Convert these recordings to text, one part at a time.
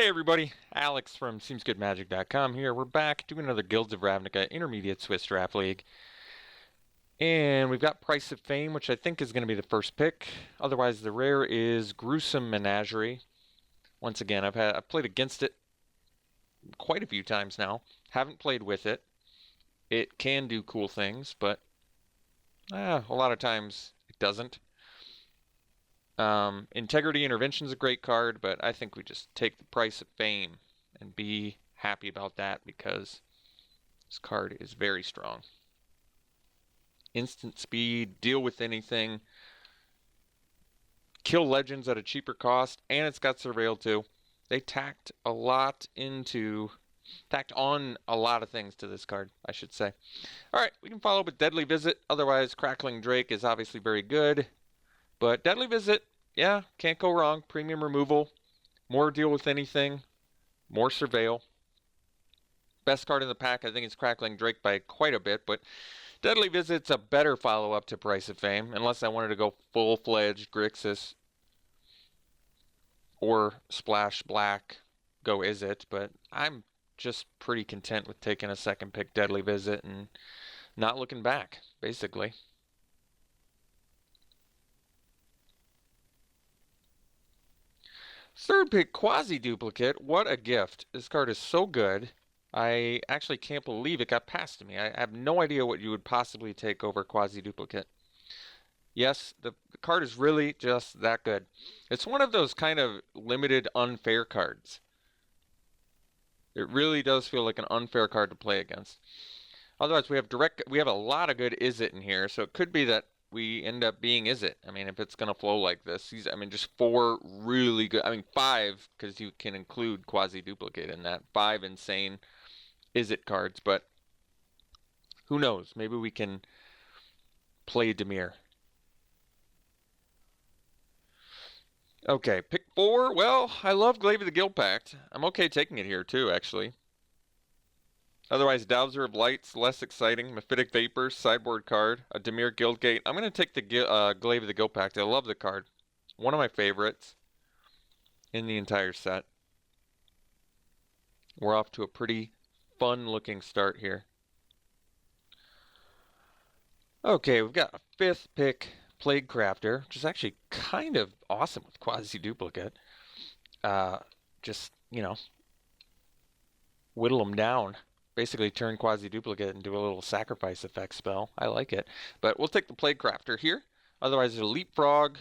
Hey everybody, Alex from SeemsGoodMagic.com here. We're back doing another Guilds of Ravnica Intermediate Swiss Draft League. And we've got Price of Fame, which I think is going to be the first pick. Otherwise, the rare is Gruesome Menagerie. Once again, I've played against it quite a few times now. Haven't played with it. It can do cool things, but a lot of times it doesn't. Integrity Intervention is a great card, but I think we just take the Price of Fame and be happy about that because this card is very strong. Instant speed, deal with anything, kill legends at a cheaper cost, and it's got Surveil too. They tacked on a lot of things to this card, I should say. Alright, we can follow up with Deadly Visit, otherwise Crackling Drake is obviously very good. But Deadly Visit, yeah, can't go wrong. Premium removal, more deal with anything, more Surveil. Best card in the pack, I think it's Crackling Drake by quite a bit, but Deadly Visit's a better follow-up to Price of Fame, unless I wanted to go full-fledged Grixis or Splash Black, go Izzet, but I'm just pretty content with taking a second pick Deadly Visit and not looking back, basically. Third pick, Quasi-Duplicate. What a gift. This card is so good. I actually can't believe it got passed to me. I have no idea what you would possibly take over Quasi-Duplicate. Yes, the card is really just that good. It's one of those kind of limited unfair cards. It really does feel like an unfair card to play against. Otherwise, we have a lot of good Izzet in here, so it could be that we end up being Izzet. I mean, if it's going to flow like this. Just 4 really good. 5, because you can include Quasi-Duplicate in that. 5 insane Izzet cards, but who knows? Maybe we can play Dimir. Okay, pick 4. Well, I love Glaive of the Guild Pact. I'm okay taking it here, too, actually. Otherwise, Dowser of Lights, less exciting. Mephitic Vapors, sideboard card. A Dimir Guildgate. I'm going to take the Glaive of the Guild Pact. I love the card. One of my favorites in the entire set. We're off to a pretty fun-looking start here. Okay, we've got a 5th pick, Plague Crafter, which is actually kind of awesome with Quasi-Duplicate. Just, whittle them down. Basically turn Quasi-Duplicate into a little sacrifice effect spell. I like it. But we'll take the Plague Crafter here. Otherwise, there's a Leapfrog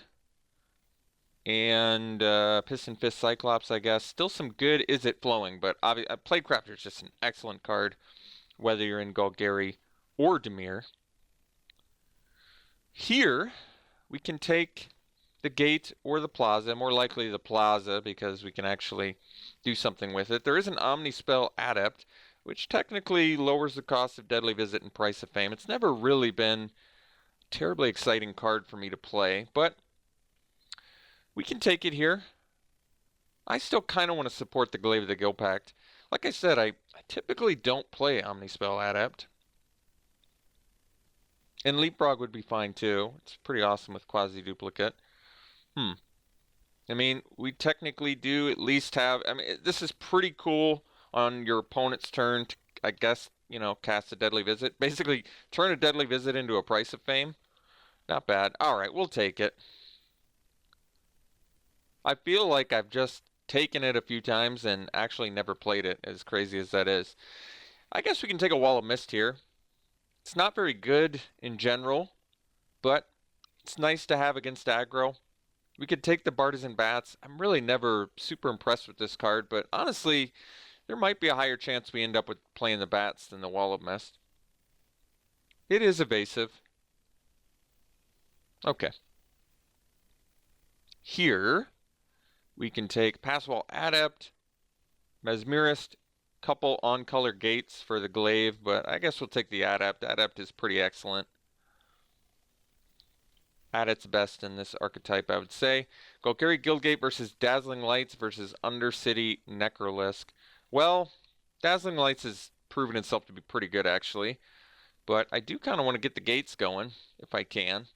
and Piston Fist Cyclops, I guess. Still some good Izzet flowing, but Plague Crafter is just an excellent card, whether you're in Golgari or Dimir. Here, we can take the Gate or the Plaza, more likely the Plaza, because we can actually do something with it. There is an Omnispell Adept, which technically lowers the cost of Deadly Visit and Price of Fame. It's never really been a terribly exciting card for me to play, but we can take it here. I still kind of want to support the Glaive of the Guild Pact. Like I said, I typically don't play Omnispell Adept. And Leapfrog would be fine too. It's pretty awesome with Quasi-Duplicate. We technically do at least have... this is pretty cool on your opponent's turn to, I guess, cast a Deadly Visit. Basically, turn a Deadly Visit into a Price of Fame. Not bad. Alright, we'll take it. I feel like I've just taken it a few times and actually never played it, as crazy as that is. I guess we can take a Wall of Mist here. It's not very good in general, but it's nice to have against aggro. We could take the Bartizan Bats. I'm really never super impressed with this card, but honestly, there might be a higher chance we end up with playing the Bats than the Wall of Mist. It is evasive. Okay. Here, we can take Passwall Adept, Mesmerist, couple on-color gates for the Glaive, but I guess we'll take the Adept. Adept is pretty excellent. Adept's best in this archetype, I would say. Golgari Guildgate versus Dazzling Lights versus Undercity Necrolisk. Well, Dazzling Lights has proven itself to be pretty good, actually. But I do kind of want to get the gates going, if I can.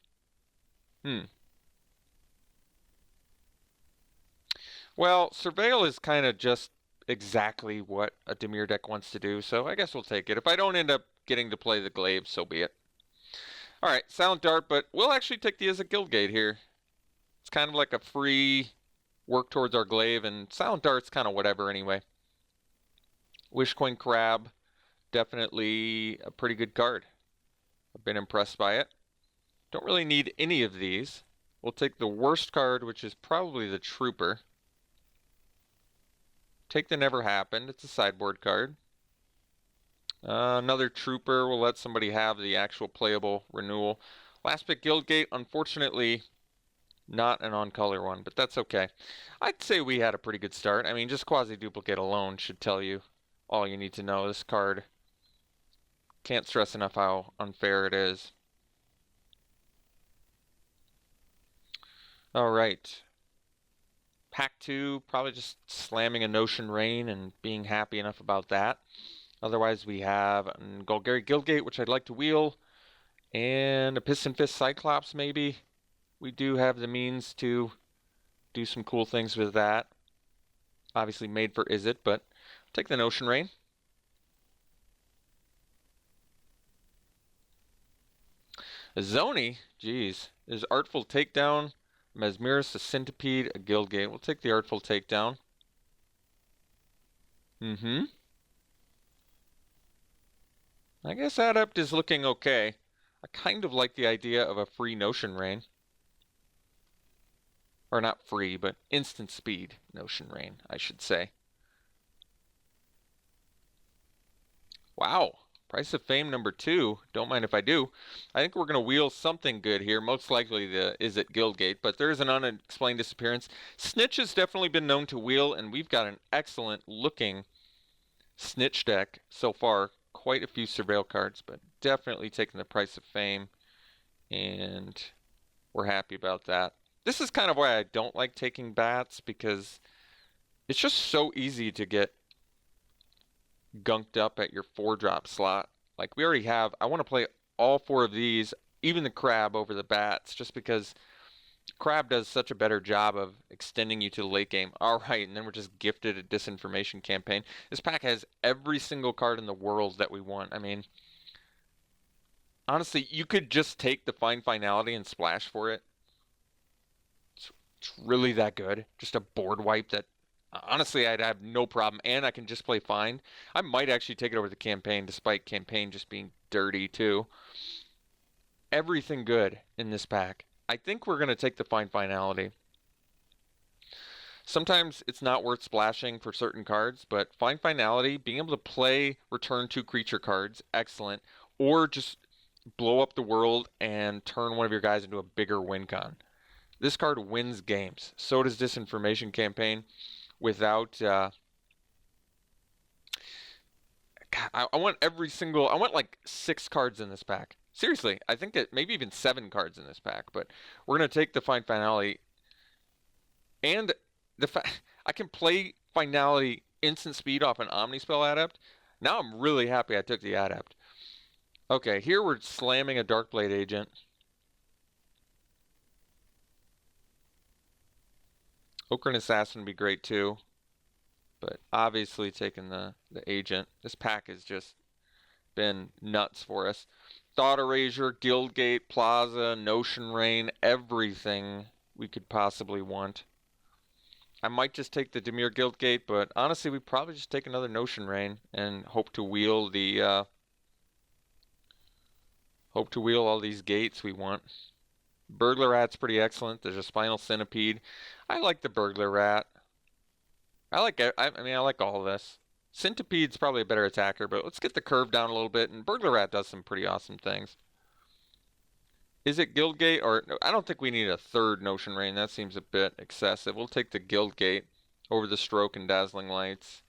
Well, Surveil is kind of just exactly what a Dimir deck wants to do, so I guess we'll take it. If I don't end up getting to play the Glaive, so be it. Alright, Silent Dart, but we'll actually take the as a Guildgate here. It's kind of like a free work towards our Glaive, and Silent Dart's kind of whatever anyway. Wishcoin Crab, definitely a pretty good card. I've been impressed by it. Don't really need any of these. We'll take the worst card, which is probably the Trooper. Take the Never Happened. It's a sideboard card. Another Trooper. We'll let somebody have the actual playable renewal. Last pick Guildgate. Unfortunately, not an on-color one, but that's okay. I'd say we had a pretty good start. I mean, just Quasi-Duplicate alone should tell you all you need to know. This card, can't stress enough how unfair it is. All right. Pack 2, probably just slamming a Notion Rain and being happy enough about that. Otherwise, we have a Golgari Guildgate, which I'd like to wheel, and a Piston Fist Cyclops, maybe. We do have the means to do some cool things with that. Obviously made for Izzet, but take the Notion Rain. Zoni, geez, is Artful Takedown, Mesmerus, a Centipede, a Guildgate. We'll take the Artful Takedown. I guess Adept is looking okay. I kind of like the idea of a free Notion Rain. Or not free, but instant speed Notion Rain, I should say. Wow. Price of Fame number 2. Don't mind if I do. I think we're going to wheel something good here. Most likely the Izzet Guildgate, but there's an unexplained disappearance. Snitch has definitely been known to wheel, and we've got an excellent looking Snitch deck so far. Quite a few Surveil cards, but definitely taking the Price of Fame, and we're happy about that. This is kind of why I don't like taking bats, because it's just so easy to get gunked up at your 4-drop slot. Like we already have, I want to play all 4 of these, even the Crab over the bats, just because Crab does such a better job of extending you to the late game. All right, and then we're just gifted a Disinformation Campaign. This pack has every single card in the world that we want. I mean, honestly, you could just take the Find Finality and splash for it. It's really that good. Just a board wipe that, honestly, I'd have no problem, and I can just play Find. I might actually take it over the Campaign, despite Campaign just being dirty, too. Everything good in this pack. I think we're going to take the Find Finality. Sometimes it's not worth splashing for certain cards, but Find Finality, being able to play return 2 creature cards, excellent. Or just blow up the world and turn one of your guys into a bigger win con. This card wins games. So does Disinformation Campaign. Without, I want every single, I want like 6 cards in this pack. Seriously, I think that maybe even 7 cards in this pack, but we're going to take the Find Finality. And the fact I can play Finality instant speed off an Omnispell Adept. Now I'm really happy I took the Adept. Okay, here we're slamming a Darkblade Agent. Okran Assassin would be great too. But obviously taking the Agent. This pack has just been nuts for us. Thought Erasure, Guildgate, Plaza, Notion Rain, everything we could possibly want. I might just take the Dimir Guildgate, but honestly, we probably just take another Notion Rain and hope to wheel all these gates we want. Burglar Rat's pretty excellent. There's a Spinal Centipede. I like the Burglar Rat. I like all of this. Centipede's probably a better attacker, but let's get the curve down a little bit, and Burglar Rat does some pretty awesome things. Is it Guildgate? Or no, I don't think we need a third Notion Rain. That seems a bit excessive. We'll take the Guildgate over the Stroke and Dazzling Lights.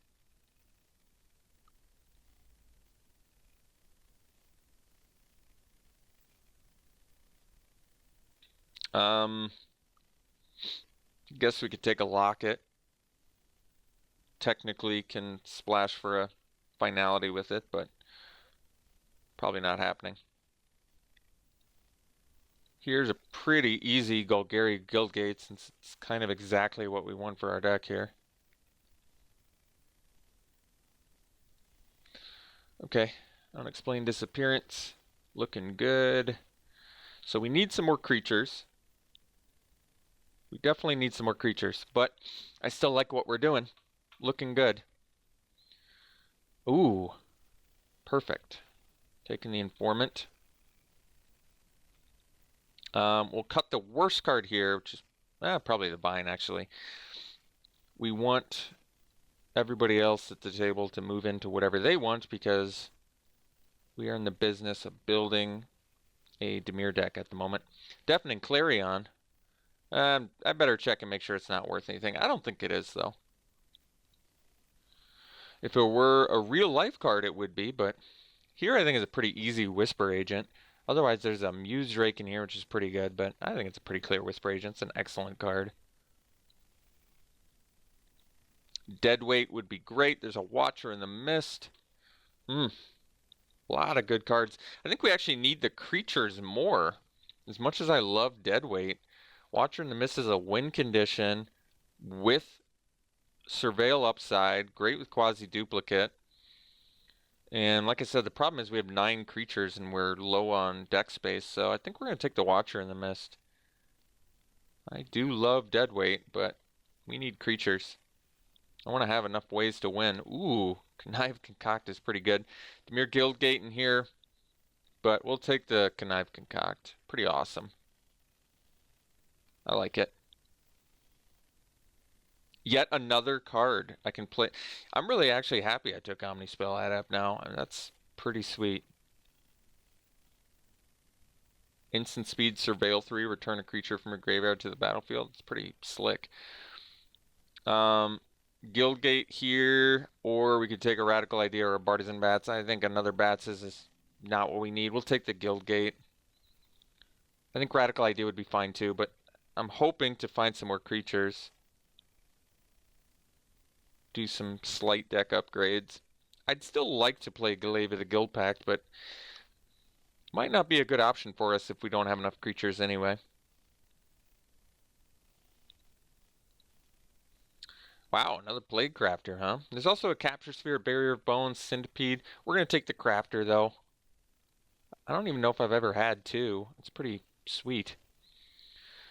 Guess we could take a Locket. Technically can splash for a Finality with it, but probably not happening. Here's a pretty easy Golgari Guildgate, since it's kind of exactly what we want for our deck here. Okay, unexplained disappearance. Looking good. So we need some more creatures. We definitely need some more creatures, but I still like what we're doing. Looking good. Ooh, perfect. Taking the informant. We'll cut the worst card here, which is probably the bind, actually. We want everybody else at the table to move into whatever they want because we are in the business of building a Dimir deck at the moment. Deafening Clarion. I better check and make sure it's not worth anything. I don't think it is, though. If it were a real life card, it would be, but here I think is a pretty easy Whisper Agent. Otherwise, there's a Muse Drake in here, which is pretty good, but I think it's a pretty clear Whisper Agent. It's an excellent card. Deadweight would be great. There's a Watcher in the Mist. A lot of good cards. I think we actually need the creatures more. As much as I love Deadweight, Watcher in the Mist is a win condition with Surveil upside, great with Quasi-Duplicate. And like I said, the problem is we have 9 creatures and we're low on deck space, so I think we're going to take the Watcher in the Mist. I do love Deadweight, but we need creatures. I want to have enough ways to win. Ooh, Connive Concoct is pretty good. Dimir Guildgate in here, but we'll take the Connive Concoct. Pretty awesome. I like it. Yet another card I can play. I'm really actually happy I took Omnispell Adept now. I mean, that's pretty sweet. Instant speed, Surveil 3, return a creature from your graveyard to the battlefield. It's pretty slick. Guildgate here, or we could take a Radical Idea or a Bartizan Bats. I think another Bats is not what we need. We'll take the Guildgate. I think Radical Idea would be fine too, but I'm hoping to find some more creatures. Do some slight deck upgrades. I'd still like to play Glaive of the Guild Pact, but might not be a good option for us if we don't have enough creatures anyway. Wow, another Plague Crafter, huh? There's also a Capture Sphere, Barrier of Bones, Centipede. We're going to take the Crafter, though. I don't even know if I've ever had two. It's pretty sweet.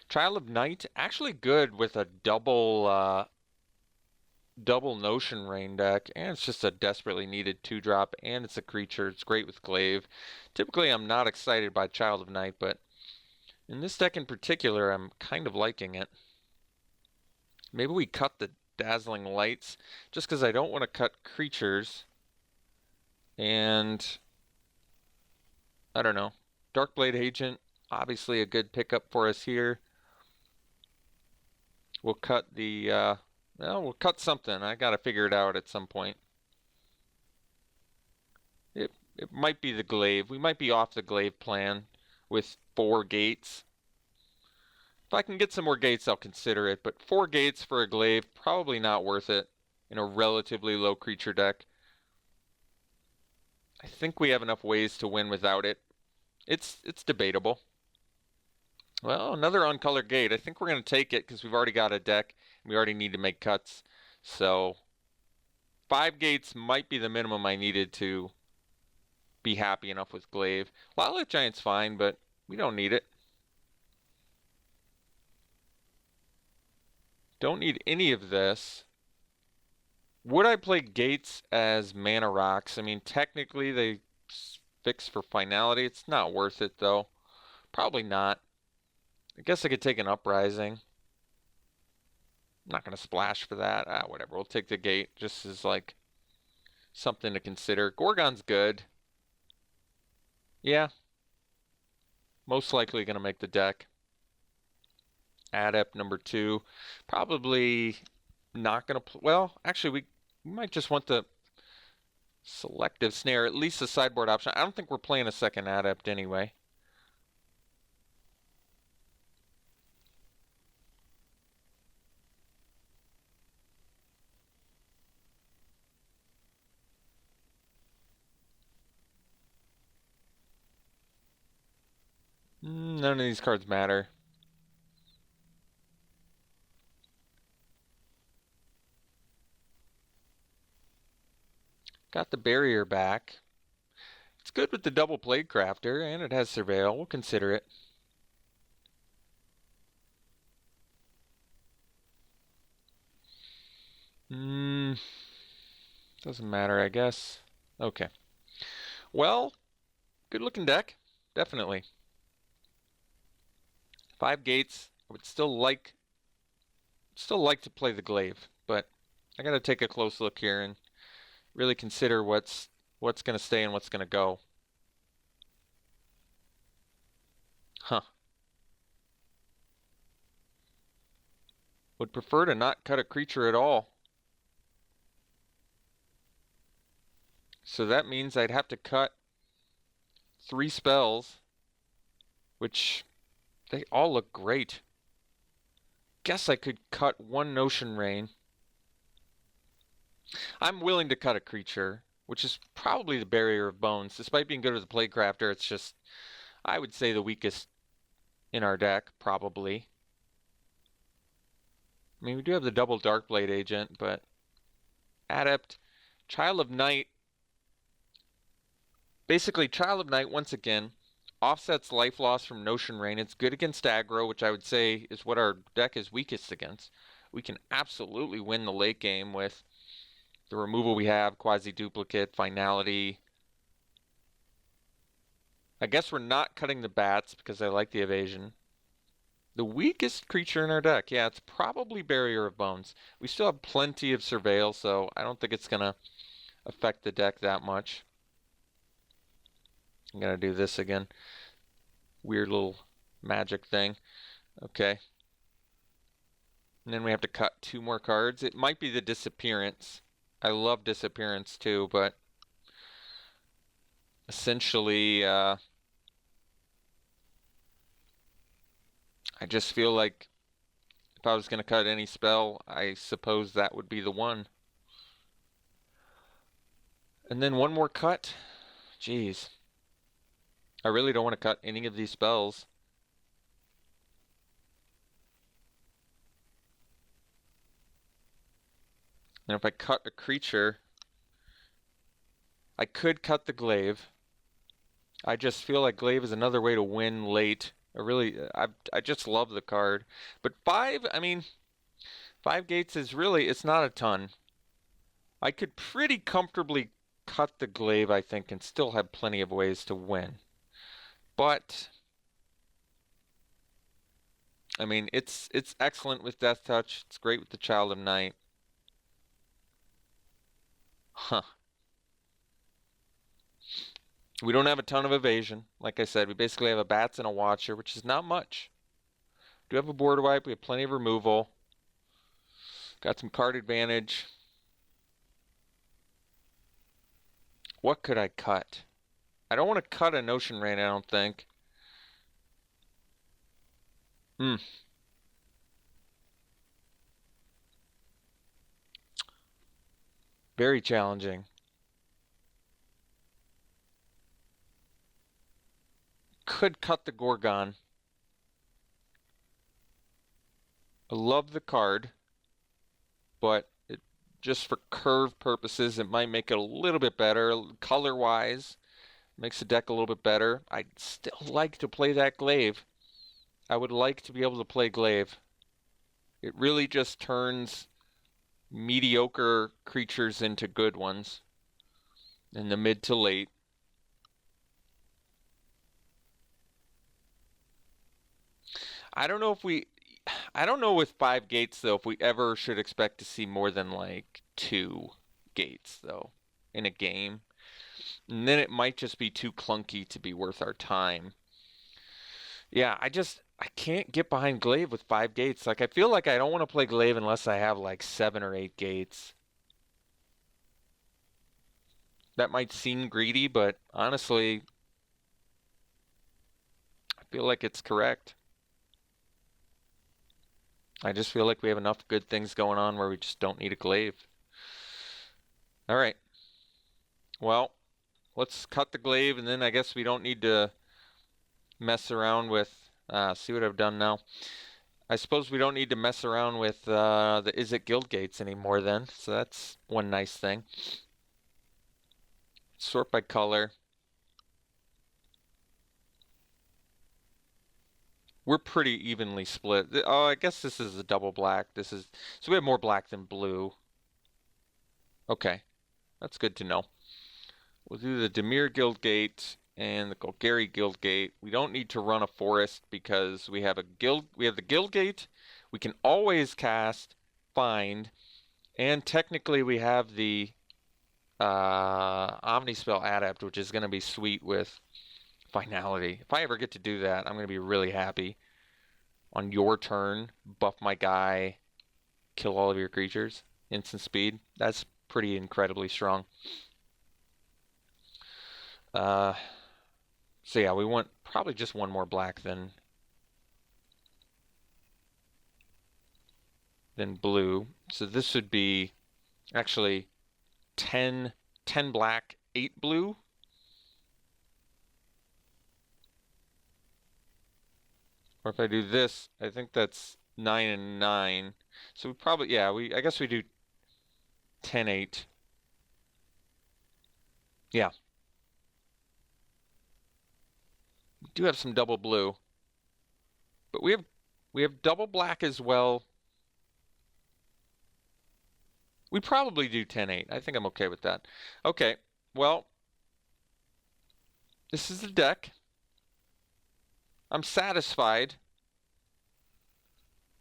Child of Night, actually good with a double Notion Rain deck, and it's just a desperately needed 2-drop, and it's a creature. It's great with Glaive. Typically, I'm not excited by Child of Night, but in this deck in particular, I'm kind of liking it. Maybe we cut the Dazzling Lights, just because I don't want to cut creatures, and I don't know. Darkblade Agent, obviously a good pickup for us here. We'll cut the, well, we'll cut something. I gotta figure it out at some point. It might be the Glaive. We might be off the Glaive plan with 4 gates. If I can get some more gates, I'll consider it, but 4 gates for a Glaive, probably not worth it in a relatively low creature deck. I think we have enough ways to win without it. It's debatable. Well, another uncolored gate. I think we're going to take it because we've already got a deck and we already need to make cuts. So 5 gates might be the minimum I needed to be happy enough with Glaive. Lilith Giant's fine, but we don't need it. Don't need any of this. Would I play gates as mana rocks? I mean, technically they fix for finality. It's not worth it though. Probably not. I guess I could take an Uprising. I'm not going to splash for that. Whatever. We'll take the gate just as like something to consider. Gorgon's good. Yeah. Most likely going to make the deck. Adept number 2. Probably not going to... Well, actually, we might just want the Selective Snare, at least a sideboard option. I don't think we're playing a second Adept anyway. None of these cards matter. Got the barrier back. It's good with the double Plague Crafter, and it has Surveil. We'll consider it. Doesn't matter, I guess. Okay. Well, good looking deck. Definitely. 5 gates. I would still like to play the glaive, but I gotta take a close look here and really consider what's gonna stay and what's gonna go. Huh. Would prefer to not cut a creature at all. So that means I'd have to cut 3 spells, which they all look great. Guess I could cut 1 Notion Rain. I'm willing to cut a creature, which is probably the Barrier of Bones. Despite being good as a Plaguecrafter, it's just, I would say, the weakest in our deck, probably. I mean, we do have the double Darkblade agent, but Adept, Child of Night. Basically, Child of Night, once again, offsets life loss from Notion Rain. It's good against aggro, which I would say is what our deck is weakest against. We can absolutely win the late game with the removal we have, Quasi-Duplicate, Finality. I guess we're not cutting the bats because I like the evasion. The weakest creature in our deck, yeah, it's probably Barrier of Bones. We still have plenty of Surveil, so I don't think it's going to affect the deck that much. I'm going to do this again. Weird little magic thing. Okay. And then we have to cut 2 more cards. It might be the Disappearance. I love Disappearance too, but essentially, I just feel like if I was going to cut any spell, I suppose that would be the one. And then 1 more cut. Jeez. I really don't want to cut any of these spells. And if I cut a creature, I could cut the glaive. I just feel like glaive is another way to win late. I just love the card. But 5, I mean, 5 gates is really, it's not a ton. I could pretty comfortably cut the glaive, I think, and still have plenty of ways to win. But I mean, it's excellent with Death Touch. It's great with the Child of Night. Huh. We don't have a ton of evasion. Like I said, we basically have a Bats and a Watcher, which is not much. We do have a board wipe. We have plenty of removal. Got some card advantage. What could I cut? I don't want to cut a Notion Rain, I don't think. Very challenging. Could cut the Gorgon. I love the card, but just for curve purposes, it might make it a little bit better. Color-wise, makes the deck a little bit better. I'd still like to play that glaive. I would like to be able to play glaive. It really just turns mediocre creatures into good ones in the mid to late. I don't know with 5 gates though if we ever should expect to see more than like 2 gates though in a game. And then it might just be too clunky to be worth our time. Yeah, I can't get behind glaive with 5 gates. Like I feel like I don't want to play glaive unless I have like 7 or 8 gates. That might seem greedy, but honestly, I feel like it's correct. I just feel like we have enough good things going on where we just don't need a glaive. All right. Well, let's cut the glaive, and then I guess we don't need to mess around with, see what I've done now. I suppose we don't need to mess around with the Is It Guild gates anymore then, so that's one nice thing. Sort by color. We're pretty evenly split. Oh, I guess this is a double black. So we have more black than blue. Okay, that's good to know. We'll do the Dimir Guildgate and the Golgari Guildgate. We don't need to run a forest because we have the Guildgate. We can always cast Find, and technically we have the Omnispell Adept, which is going to be sweet with Finality. If I ever get to do that, I'm going to be really happy. On your turn, buff my guy, kill all of your creatures, instant speed. That's pretty incredibly strong. So yeah, we want probably just one more black than blue. So this would be actually 10 black, 8 blue. Or if I do this, I think that's 9 and 9. So we probably, yeah, I guess we do 10, 8. Yeah. We do have some double blue. But we have double black as well. We probably do 10, 8. I think I'm okay with that. Okay, well, this is the deck. I'm satisfied.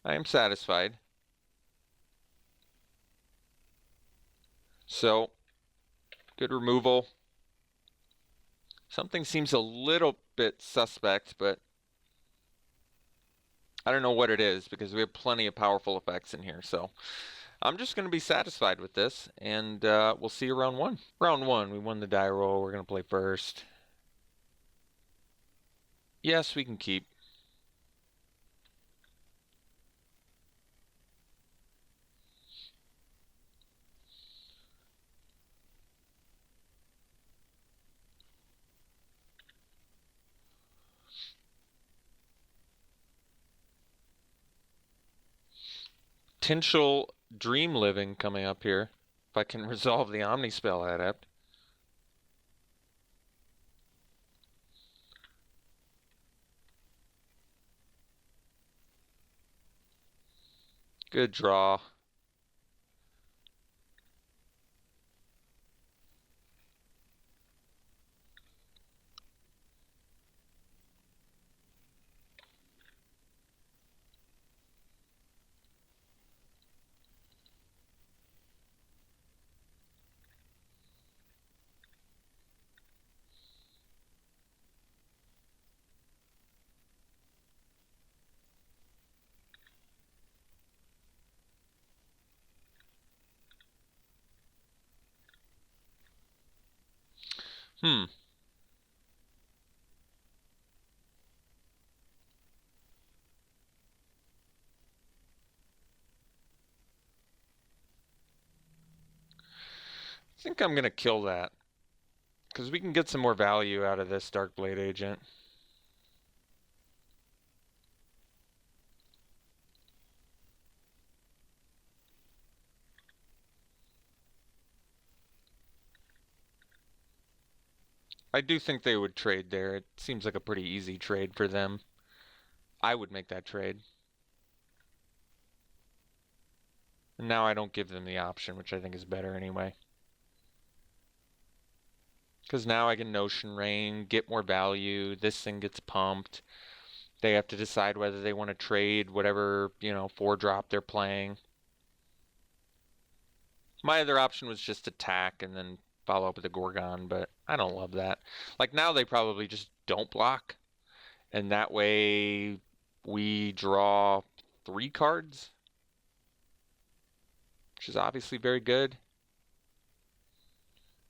I am satisfied. So, good removal. Something seems a little bit suspect, but I don't know what it is because we have plenty of powerful effects in here. So, I'm just going to be satisfied with this, and we'll see you round 1. Round 1, we won the die roll. We're going to play first. Yes, we can keep. Potential dream living coming up here. If I can resolve the Omnispell Adept. Good draw. Hmm. I think I'm going to kill that. Because we can get some more value out of this Darkblade agent. I do think they would trade there. It seems like a pretty easy trade for them. I would make that trade. And now I don't give them the option, which I think is better anyway. Because now I can Notion Rain, get more value. This thing gets pumped. They have to decide whether they want to trade whatever, 4-drop they're playing. My other option was just attack and then follow up with a Gorgon, but I don't love that. Like now they probably just don't block, and that way we draw 3 cards, which is obviously very good.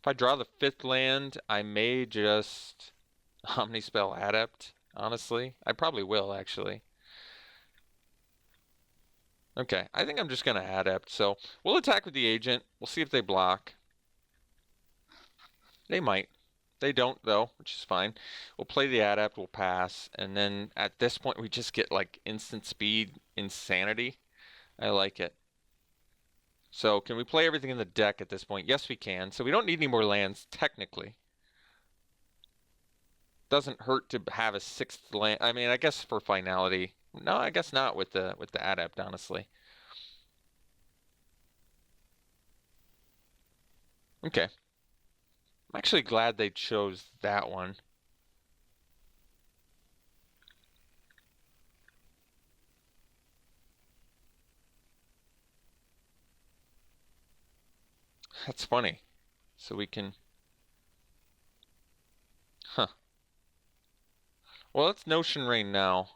If I draw the 5th land, I may just Omnispell Adept, honestly. I probably will, actually. Okay, I think I'm just going to Adept, so we'll attack with the agent. We'll see if they block. They might. They don't, though, which is fine. We'll play the Adept, we'll pass, and then at this point we just get like instant speed insanity. I like it. So can we play everything in the deck at this point? Yes, we can. So we don't need any more lands, technically. doesn't hurt to have a sixth land. I mean, I guess for finality. No, I guess not with the adept, honestly. Okay. I'm actually glad they chose that one. That's funny. So we can, huh. Well, it's Notion Rain now.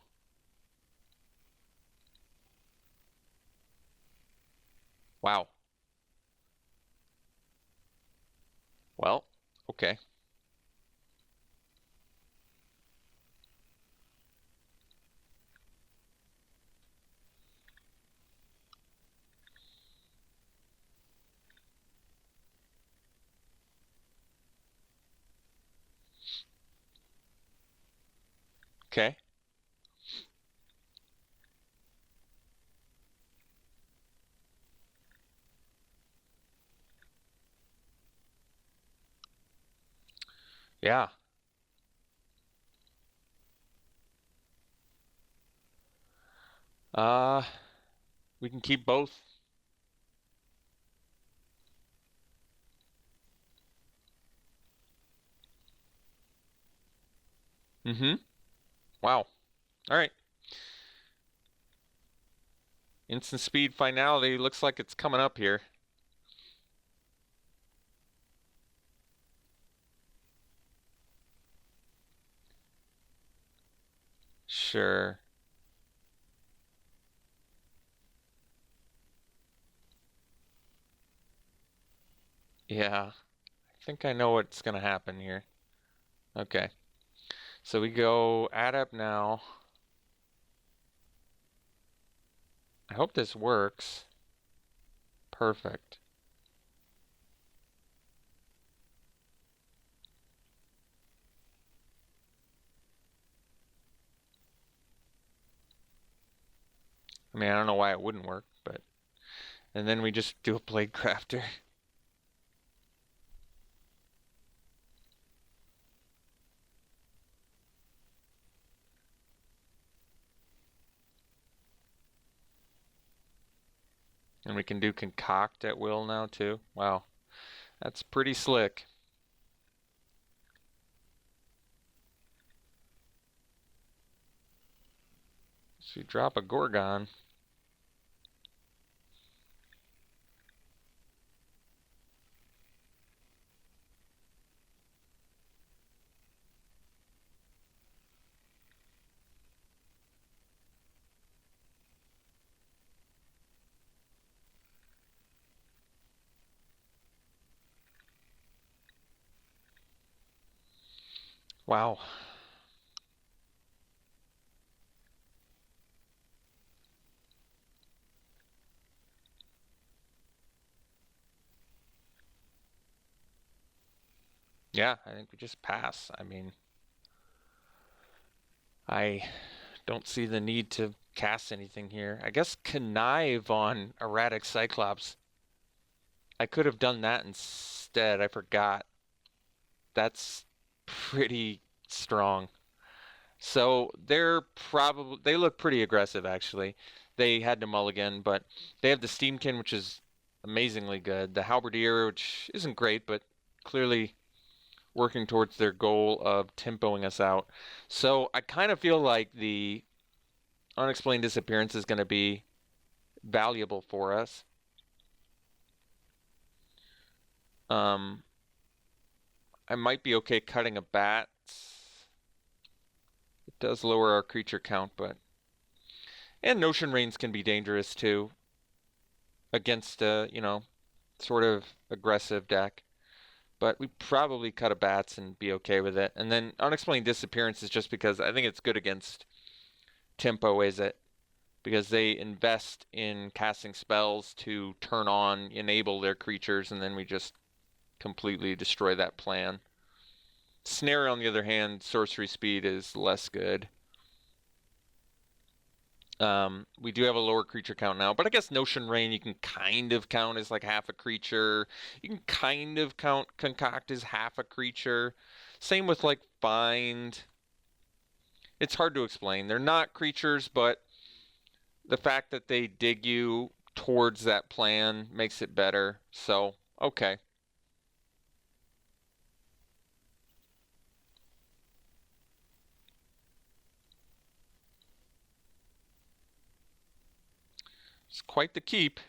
Wow. Well, okay. Okay. Yeah. Uh, we can keep both. Mm-hmm. Wow. All right. Instant speed finality looks like it's coming up here. Sure. Yeah. I think I know what's gonna happen here. Okay. So we go adept now. I hope this works. Perfect. I mean, I don't know why it wouldn't work, but and then we just do a blade crafter. And we can do concoct at will now too. Wow. That's pretty slick. So you drop a Gorgon. Wow. Yeah, I think we just pass. I mean, I don't see the need to cast anything here. I guess connive on erratic Cyclops. I could have done that instead. I forgot. That's pretty strong. So they look pretty aggressive actually. They had to mulligan, but they have the Steamkin, which is amazingly good. The Halberdier, which isn't great, but clearly working towards their goal of tempoing us out. So I kind of feel like the unexplained disappearance is going to be valuable for us. Um, I might be okay cutting a bat. It does lower our creature count, but and Notion Rains can be dangerous too against a sort of aggressive deck. But we probably cut a bats and be okay with it. And then unexplained disappearance is just because I think it's good against tempo, is it? Because they invest in casting spells to turn on, enable their creatures, and then we just completely destroy that plan. Snare, on the other hand, sorcery speed is less good. We do have a lower creature count now, but I guess Notion Rain you can kind of count as like half a creature. You can kind of count Concoct as half a creature. Same with like find... It's hard to explain. They're not creatures, but the fact that they dig you towards that plan makes it better. So, okay. It's quite the keep.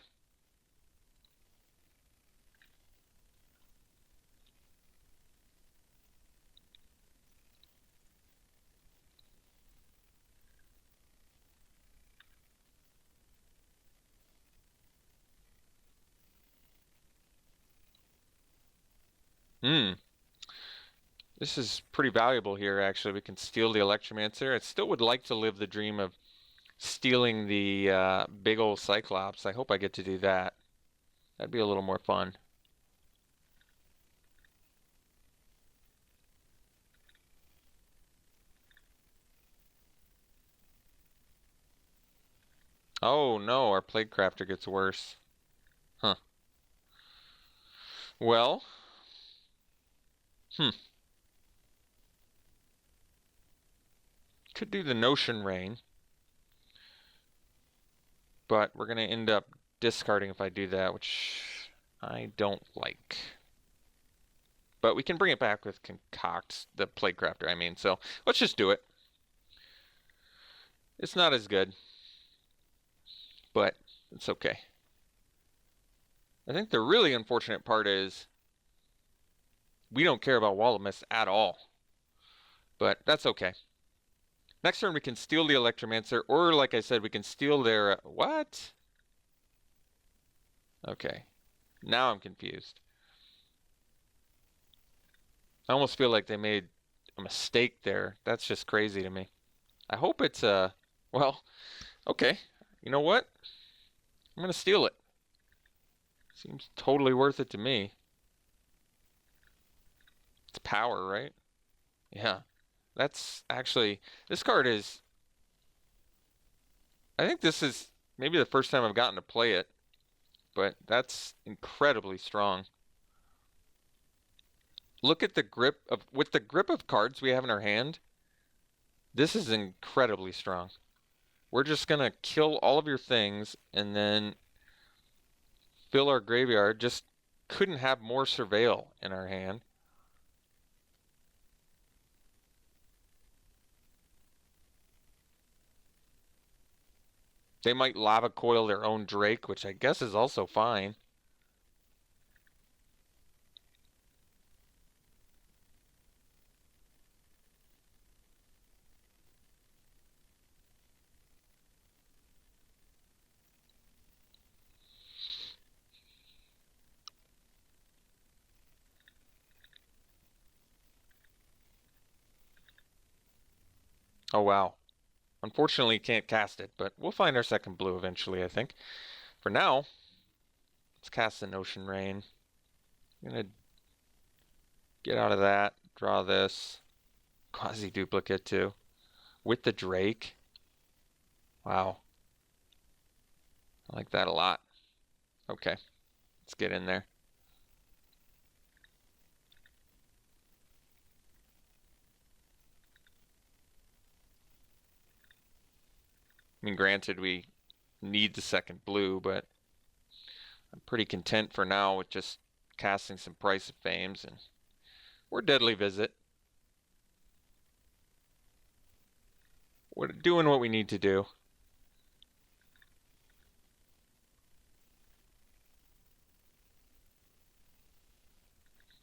Hmm. This is pretty valuable here, actually. We can steal the Electromancer. I still would like to live the dream of stealing the big old Cyclops. I hope I get to do that. That'd be a little more fun. Oh no, our Plague Crafter gets worse. Huh. Well, hmm. Could do the Notion Rain, but we're gonna end up discarding if I do that, which I don't like. But we can bring it back with Concoct, the Plague Crafter, I mean, so let's just do it. It's not as good, but it's okay. I think the really unfortunate part is we don't care about Wall of Mist at all, but that's okay. Next turn we can steal the Electromancer, or like I said, we can steal their... what? Okay. Now I'm confused. I almost feel like they made a mistake there. That's just crazy to me. I hope it's, well, okay. You know what? I'm gonna steal it. Seems totally worth it to me. It's power, right? Yeah. That's actually, this card is, I think this is maybe the first time I've gotten to play it, but that's incredibly strong. Look at the grip of, with the grip of cards we have in our hand, this is incredibly strong. We're just gonna kill all of your things and then fill our graveyard. Just couldn't have more Surveil in our hand. They might lava coil their own Drake, which I guess is also fine. Oh wow. Unfortunately, can't cast it, but we'll find our second blue eventually, I think. For now, let's cast the Notion Rain. I'm gonna get out of that, draw this. Quasi duplicate too. With the Drake. Wow. I like that a lot. Okay, let's get in there. I mean, granted, we need the second blue, but I'm pretty content for now with just casting some Price of Fames, and we're Deadly Visit. We're doing what we need to do.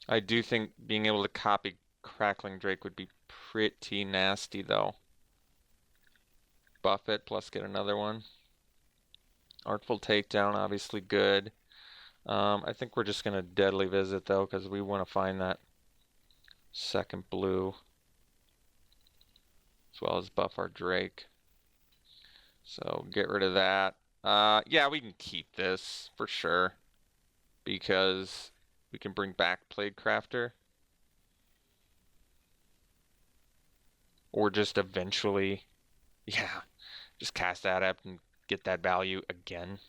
I do think being able to copy Crackling Drake would be pretty nasty, though. Buff it, plus get another one. Artful Takedown, obviously good. I think we're just going to Deadly Visit, though, because we want to find that second blue, as well as buff our Drake. So get rid of that. Yeah, we can keep this for sure, because we can bring back Plague Crafter. Or just eventually, yeah, just cast Adept and get that value again.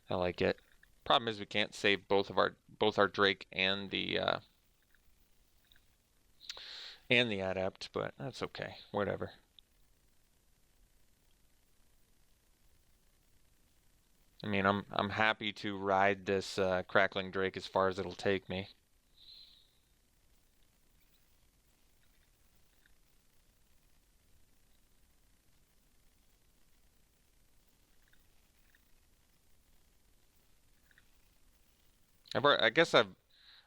I like it. Problem is we can't save both our Drake and and the adept, but that's okay. Whatever. I mean, I'm happy to ride this crackling drake as far as it'll take me. I guess I've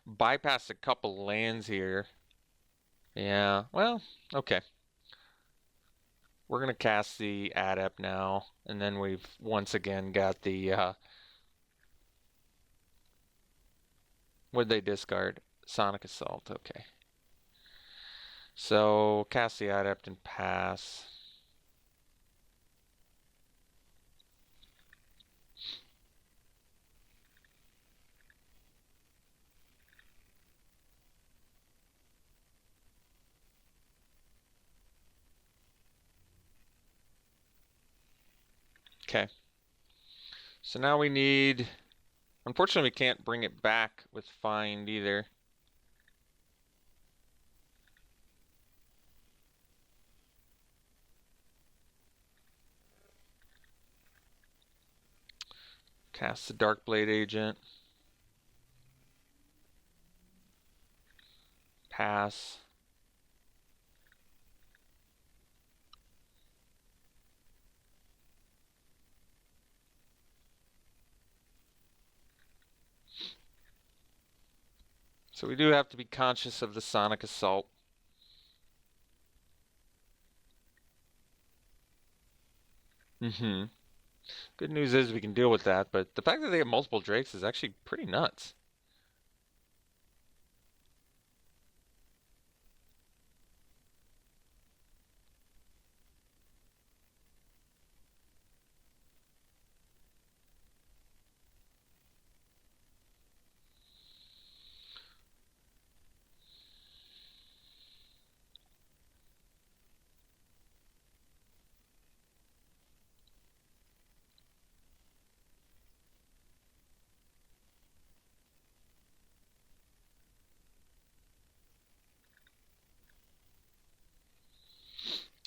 bypassed a couple lands here. Yeah, well, okay. We're gonna cast the adept now, and then we've once again got the what'd they discard? Sonic Assault, okay. So cast the adept and pass. Okay. So now we need, unfortunately we can't bring it back with find either. Cast the Darkblade Agent. Pass. So we do have to be conscious of the Sonic Assault. Mm-hmm. Good news is we can deal with that, but the fact that they have multiple Drakes is actually pretty nuts.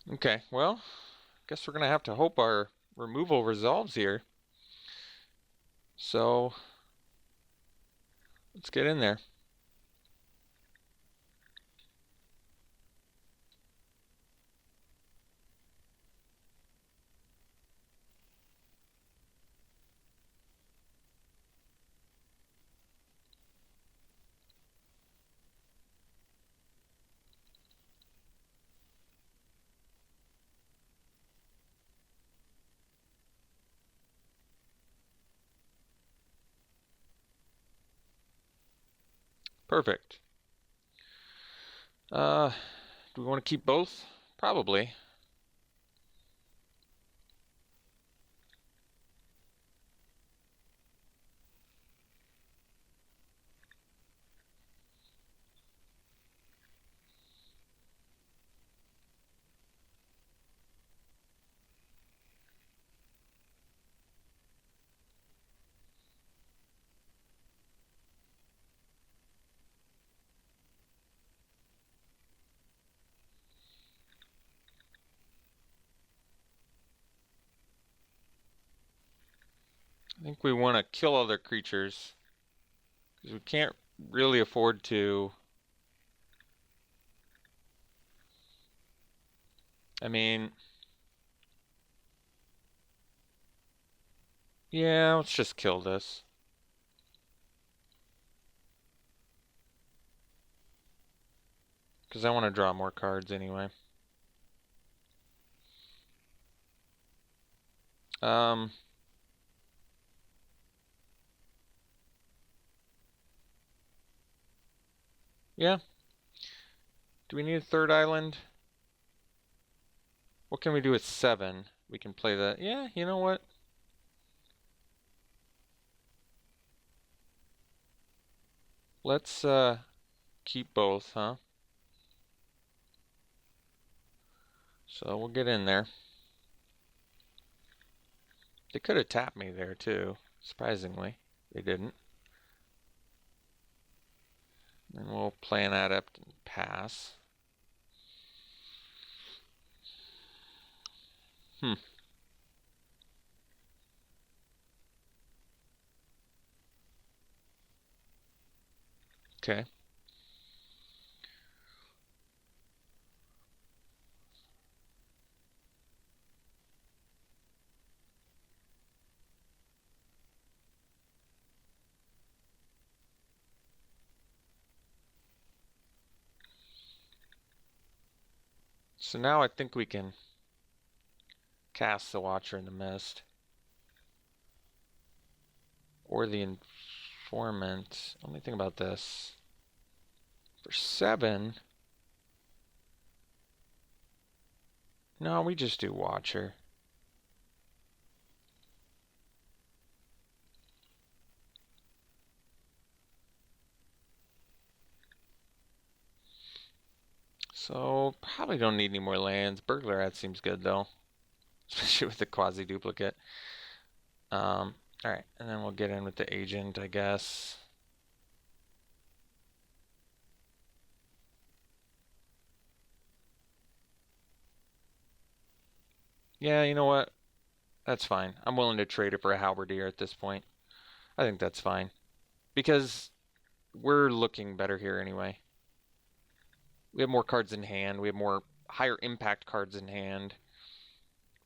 Okay, well, guess we're gonna have to hope our removal resolves here. So let's get in there. Perfect. Uh, do we want to keep both? Probably. I think we want to kill other creatures because we can't really afford to. I mean, yeah, let's just kill this. Because I want to draw more cards anyway. Um, yeah. Do we need a third island? What can we do with 7? We can play that. Yeah, you know what? Let's keep both, huh? So we'll get in there. They could have tapped me there too. Surprisingly, they didn't. And we'll play an adept and pass. Hmm. Okay. So now I think we can cast the Watcher in the Mist. Or the Informant. Let me think about this. For 7... No, we just do Watcher. So, probably don't need any more lands. Burglar Rat seems good, though. Especially with the quasi-duplicate. Alright, and then we'll get in with the Agent, I guess. Yeah, you know what? That's fine. I'm willing to trade it for a Halberdier at this point. I think that's fine. Because we're looking better here anyway. We have more cards in hand. We have more higher impact cards in hand.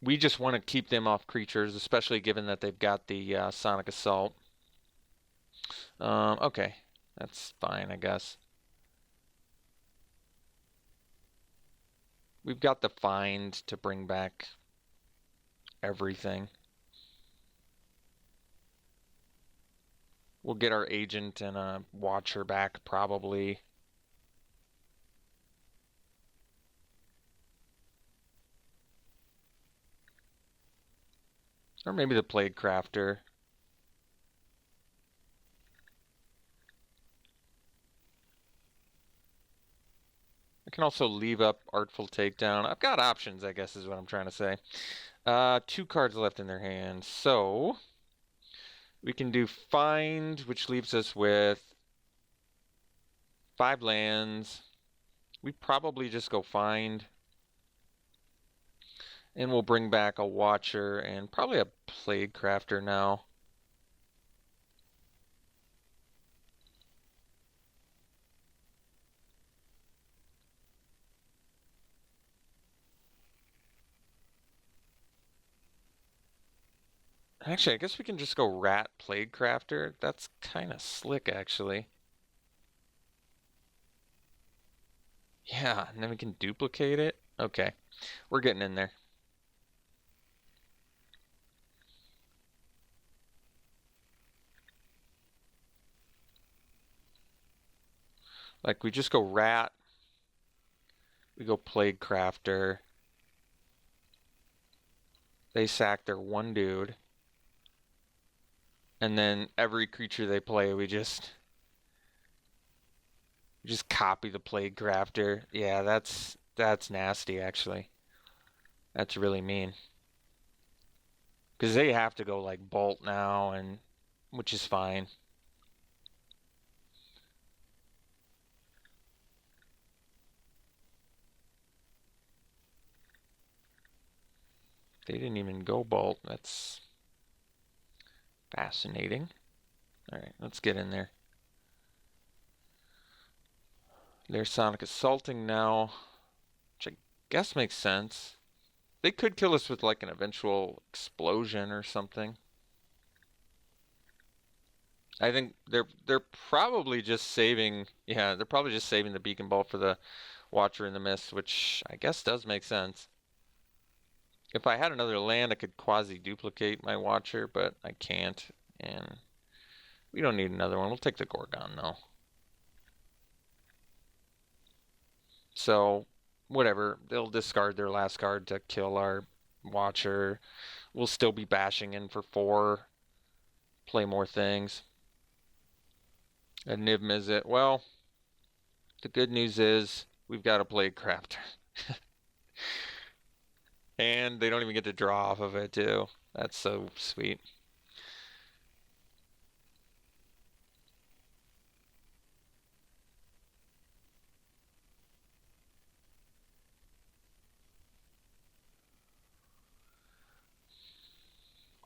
We just want to keep them off creatures, especially given that they've got the Sonic Assault. Okay. That's fine, I guess. We've got the Find to bring back everything. We'll get our Agent and a Watcher back, probably. Or maybe the Plague Crafter. I can also leave up Artful Takedown. I've got options, I guess is what I'm trying to say. 2 cards left in their hands. So we can do Find, which leaves us with 5 lands. We probably just go Find. And we'll bring back a Watcher and probably a Plague Crafter now. Actually, I guess we can just go Rat Plague Crafter. That's kind of slick, actually. Yeah, and then we can duplicate it. Okay, we're getting in there. Like, we just go Rat. We go Plague Crafter. They sack their one dude. And then every creature they play, we just copy the Plague Crafter. Yeah, that's nasty, actually. That's really mean. Because they have to go like Bolt now, and which is fine. They didn't even go Bolt. That's fascinating. Alright, let's get in there. They're Sonic Assaulting now, which I guess makes sense. They could kill us with like an eventual explosion or something. I think they're probably just saving, yeah, they're probably just saving the Beacon Bolt for the Watcher in the Mist, which I guess does make sense. If I had another land, I could quasi-duplicate my Watcher, but I can't, and we don't need another one. We'll take the Gorgon, though. So, whatever. They'll discard their last card to kill our Watcher. We'll still be bashing in for 4. Play more things. A Niv Mizzet. Well, the good news is we've got a Plague Crafter. And they don't even get to draw off of it, too. That's so sweet.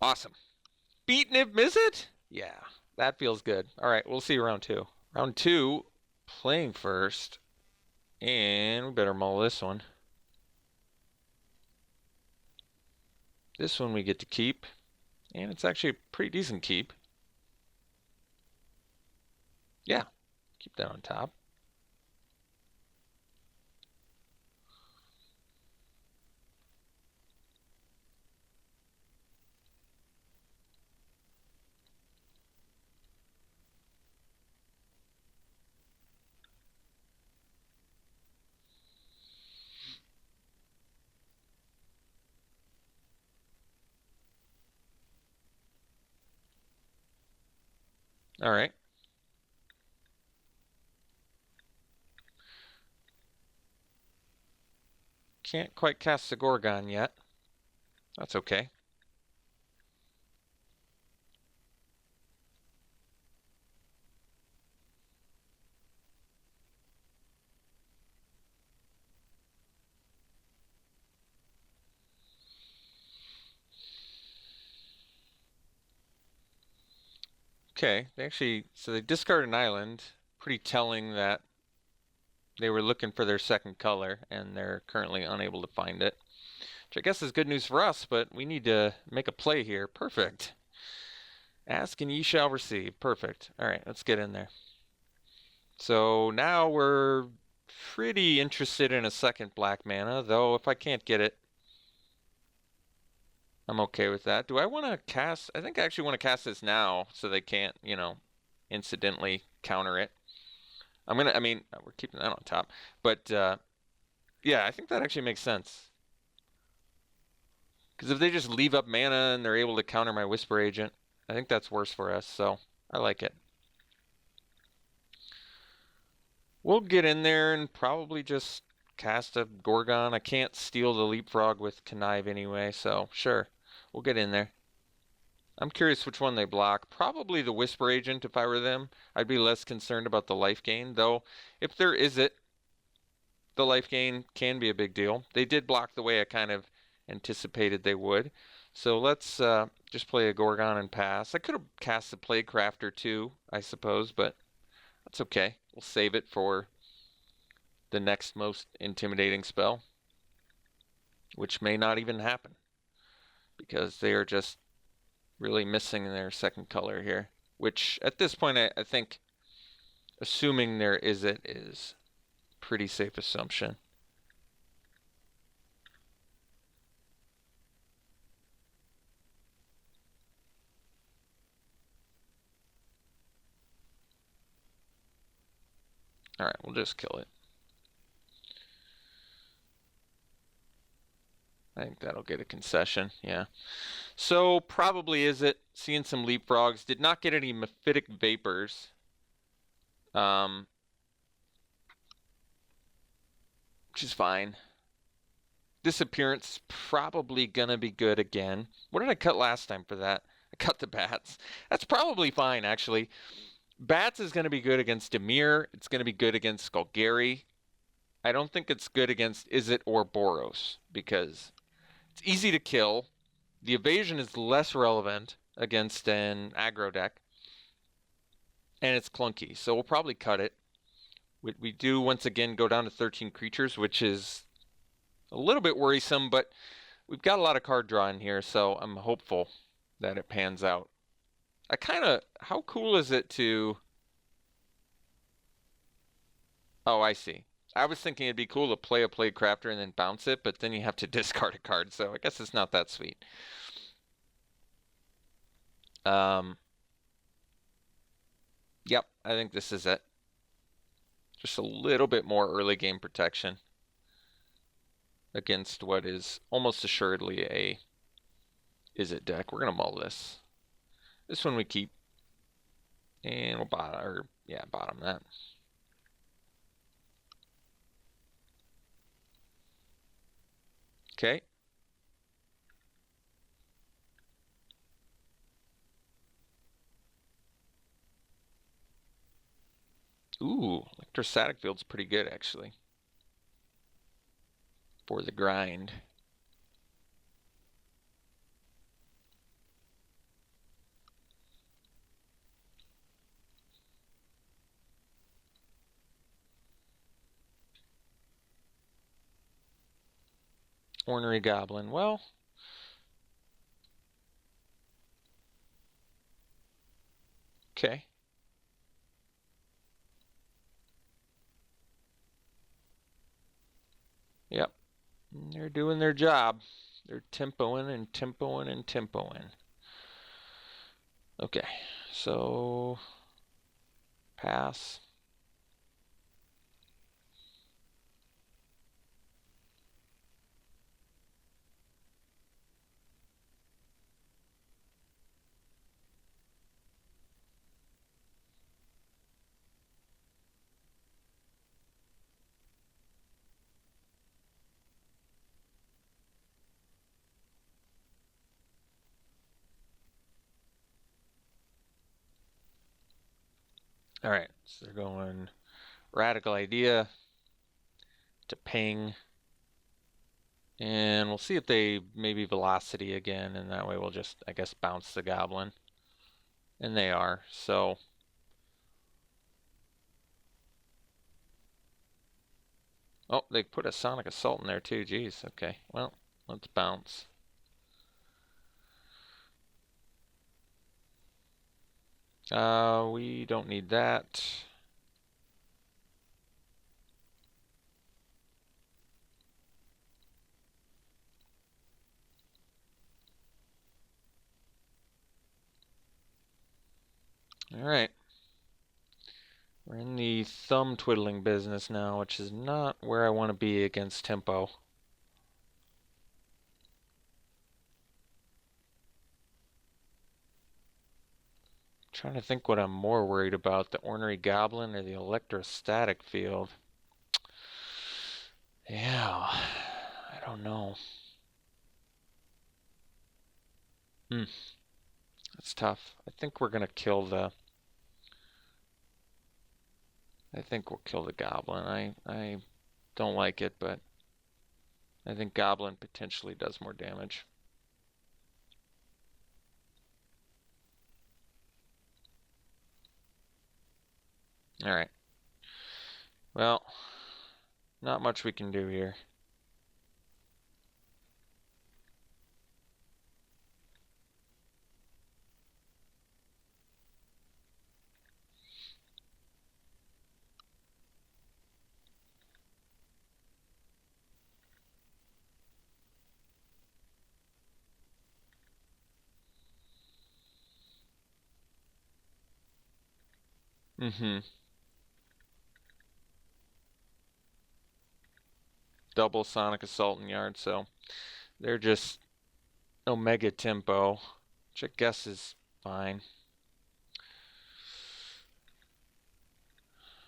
Awesome. Beat Nib Mizzet? Yeah, that feels good. All right, we'll see round two. Round two, playing first. And we better mull this one. This one we get to keep. And it's actually a pretty decent keep. Yeah, keep that on top. All right. Can't quite cast the Gorgon yet. That's okay. Okay, so they discard an island. Pretty telling that they were looking for their second color and they're currently unable to find it. Which I guess is good news for us, but we need to make a play here. Perfect. Ask and ye shall receive. Perfect. All right, let's get in there. So now we're pretty interested in a second black mana, though if I can't get it, I'm okay with that. Do I want to cast? I think I actually want to cast this now so they can't, incidentally counter it. I mean, we're keeping that on top. But yeah, I think that actually makes sense. Because if they just leave up mana and they're able to counter my Whisper Agent, I think that's worse for us, so I like it. We'll get in there and probably just cast a Gorgon. I can't steal the Leapfrog with Connive anyway, so sure. We'll get in there. I'm curious which one they block. Probably the Whisper Agent if I were them. I'd be less concerned about the life gain, though if there is it, the life gain can be a big deal. They did block the way I kind of anticipated they would. So let's just play a Gorgon and pass. I could have cast a Plaguecrafter too, I suppose, but that's okay. We'll save it for the next most intimidating spell, which may not even happen because they are just really missing their second color here, which at this point I think assuming there is it is pretty safe assumption. All right, we'll just kill it. I think that'll get a concession, yeah. So probably is it. Seeing some leapfrogs. Did not get any mephitic vapors. Which is fine. Disappearance probably gonna be good again. What did I cut last time for that? I cut the bats. That's probably fine, actually. Bats is gonna be good against Dimir. It's gonna be good against Skullgari. I don't think it's good against Izzet or Boros because it's easy to kill. The evasion is less relevant against an aggro deck. And it's clunky, so we'll probably cut it. We do once again go down to 13 creatures, which is a little bit worrisome, but we've got a lot of card draw in here, so I'm hopeful that it pans out. How cool is it to... Oh, I see. I was thinking it'd be cool to play a Plaguecrafter and then bounce it, but then you have to discard a card, so I guess it's not that sweet. Yep, I think this is it. Just a little bit more early game protection against what is almost assuredly a Izzet deck. We're gonna mull this. This one we keep, and we'll bottom that. Okay. Ooh, Electrostatic Field's pretty good actually for the grind. Ornery Goblin. Well, okay. Yep. They're doing their job. They're tempoing and tempoing and tempoing. Okay. So, pass. All right. So they're going Radical Idea to ping. And we'll see if they maybe Velocity again, and that way we'll just, I guess, bounce the Goblin. And they are. So, oh, they put a Sonic Assault in there too. Jeez. Okay. Well, let's bounce. We don't need that. All right. We're in the thumb twiddling business now, which is not where I want to be against tempo. Trying to think what I'm more worried about, the Ornery Goblin or the Electrostatic Field. Yeah, I don't know. That's tough. I think we're gonna kill the. I think we'll kill the Goblin. I don't like it, but I think Goblin potentially does more damage. All right. Well, not much we can do here. Mm-hmm. Double Sonic Assault and Yard, so they're just Omega Tempo, which I guess is fine.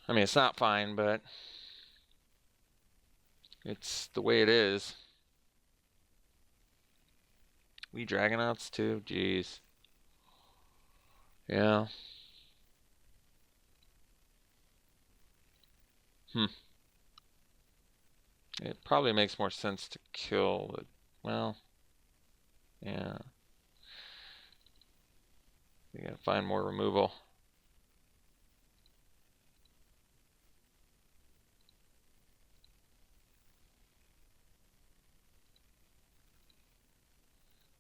I mean, it's not fine, but it's the way it is. We Dragonauts too? Jeez. Yeah. Hmm. It probably makes more sense to kill the. Well, yeah. We gotta find more removal.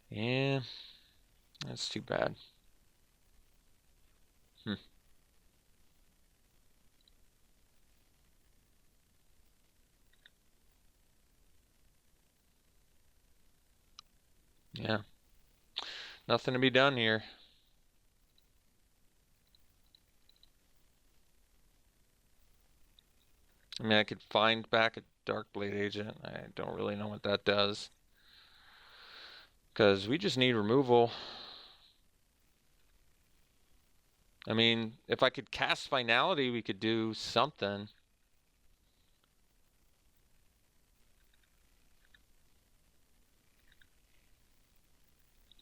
Yeah. That's too bad. Hmm. Yeah. Nothing to be done here. I mean, I could find back a Darkblade Agent. I don't really know what that does. Because we just need removal. I mean, if I could cast Finality, we could do something.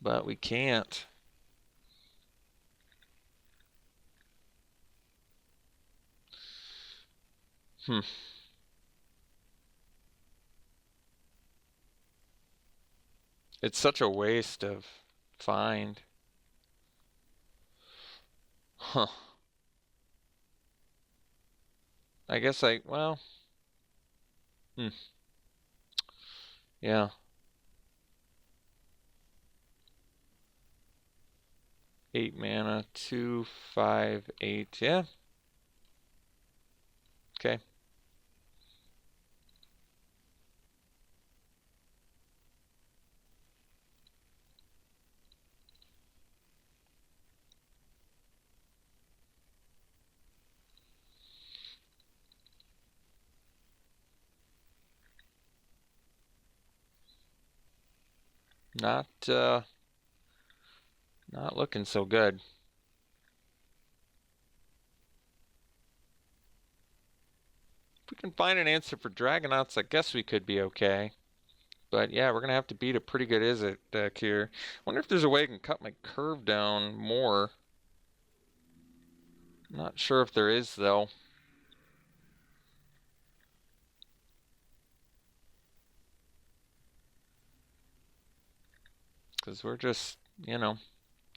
But we can't. Hmm. It's such a waste of find. Huh. I guess well, hmm. Yeah. 8 mana, 2, 5, 8. Yeah. Okay. Not looking so good. If we can find an answer for Dragonauts, I guess we could be okay. But yeah, we're gonna have to beat a pretty good Izzet deck here. Wonder if there's a way I can cut my curve down more. Not sure if there is though. Because we're just,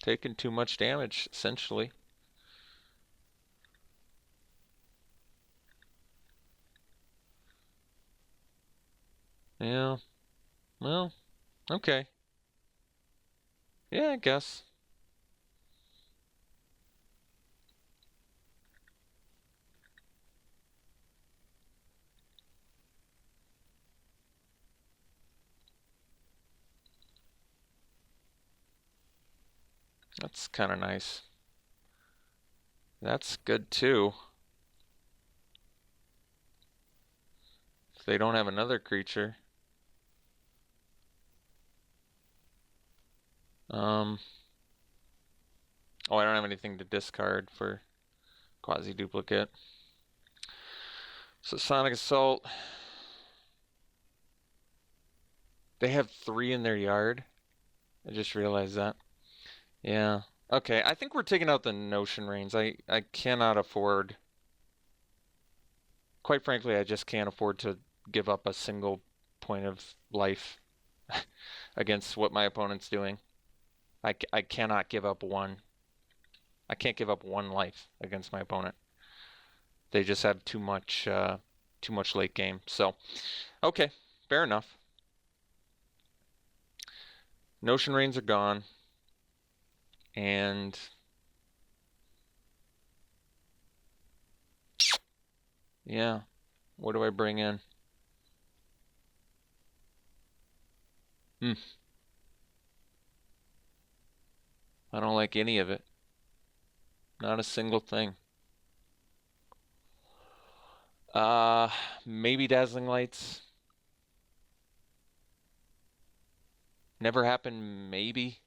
taking too much damage, essentially. Yeah, well, okay. Yeah, I guess. That's kind of nice. That's good too. If they don't have another creature. Um, oh, I don't have anything to discard for quasi-duplicate. So Sonic Assault. They have 3 in their yard. I just realized that. Yeah. Okay, I think we're taking out the Notion Reigns. I cannot afford, quite frankly, I just can't afford to give up a single point of life against what my opponent's doing. I cannot give up one. I can't give up 1 life against my opponent. They just have too much late game. So, okay, fair enough. Notion Reigns are gone. And yeah, what do I bring in? Hmm, I don't like any of it. Not a single thing. Uh, Maybe Dazzling Lights. Never happened, maybe.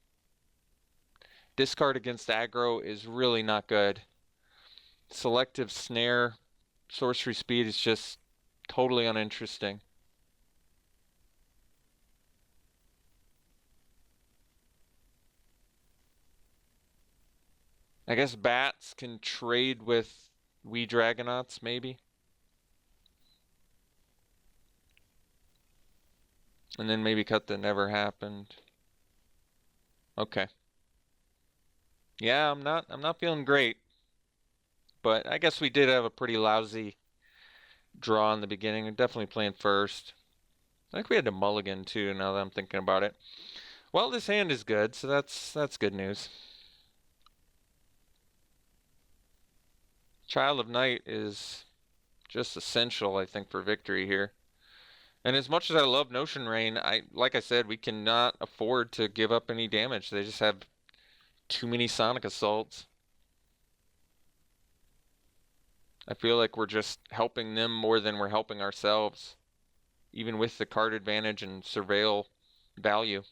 Discard against aggro is really not good. Selective Snare, Sorcery Speed is just totally uninteresting. I guess Bats can trade with Wee Dragonauts, maybe. And then maybe cut the Never Happened. Okay. Yeah, I'm not feeling great. But I guess we did have a pretty lousy draw in the beginning. We're definitely playing first. I think we had to mulligan too, now that I'm thinking about it. Well, this hand is good, so that's good news. Child of Night is just essential, I think, for victory here. And as much as I love Notion Rain, like I said, we cannot afford to give up any damage. They just have too many Sonic Assaults. I feel like we're just helping them more than we're helping ourselves, even with the card advantage and surveil value.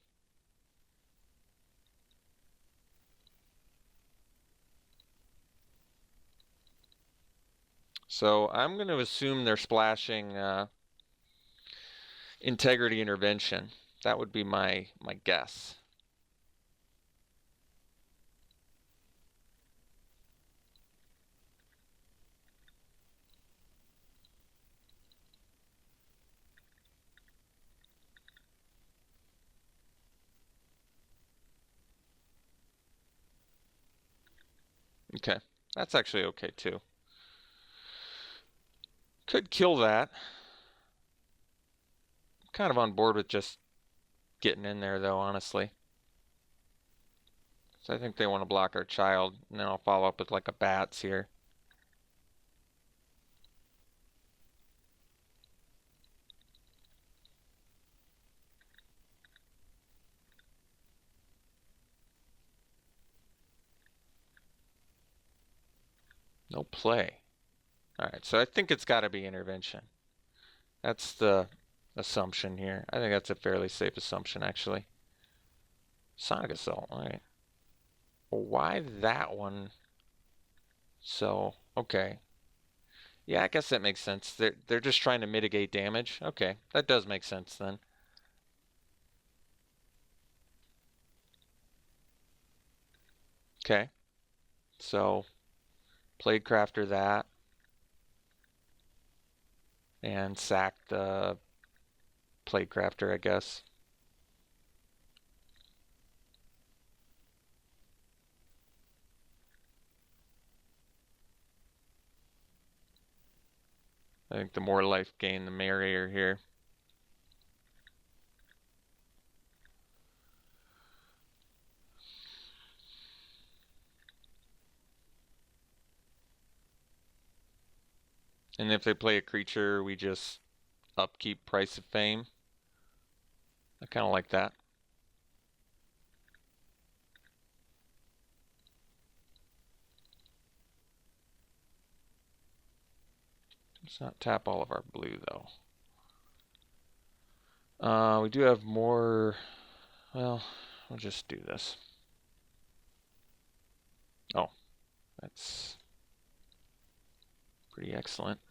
So I'm going to assume they're splashing Integrity Intervention. That would be my guess. Okay, that's actually okay too. Could kill that. Kind of on board with just getting in there though, honestly. So I think they want to block our child, and then I'll follow up with like a bats here. No play. Alright, so I think it's got to be intervention. That's the assumption here. I think that's a fairly safe assumption, actually. Sonic Assault, alright. Well, why that one? So, okay. Yeah, I guess that makes sense. They're just trying to mitigate damage. Okay, that does make sense then. Okay, so Pladecrafter that and sack the Pladecrafter, I guess. I think the more life gain, the merrier here. And if they play a creature, we just upkeep Price of Fame. I kind of like that. Let's not tap all of our blue, though. We do have more. Well, we'll just do this. Oh, that's pretty excellent.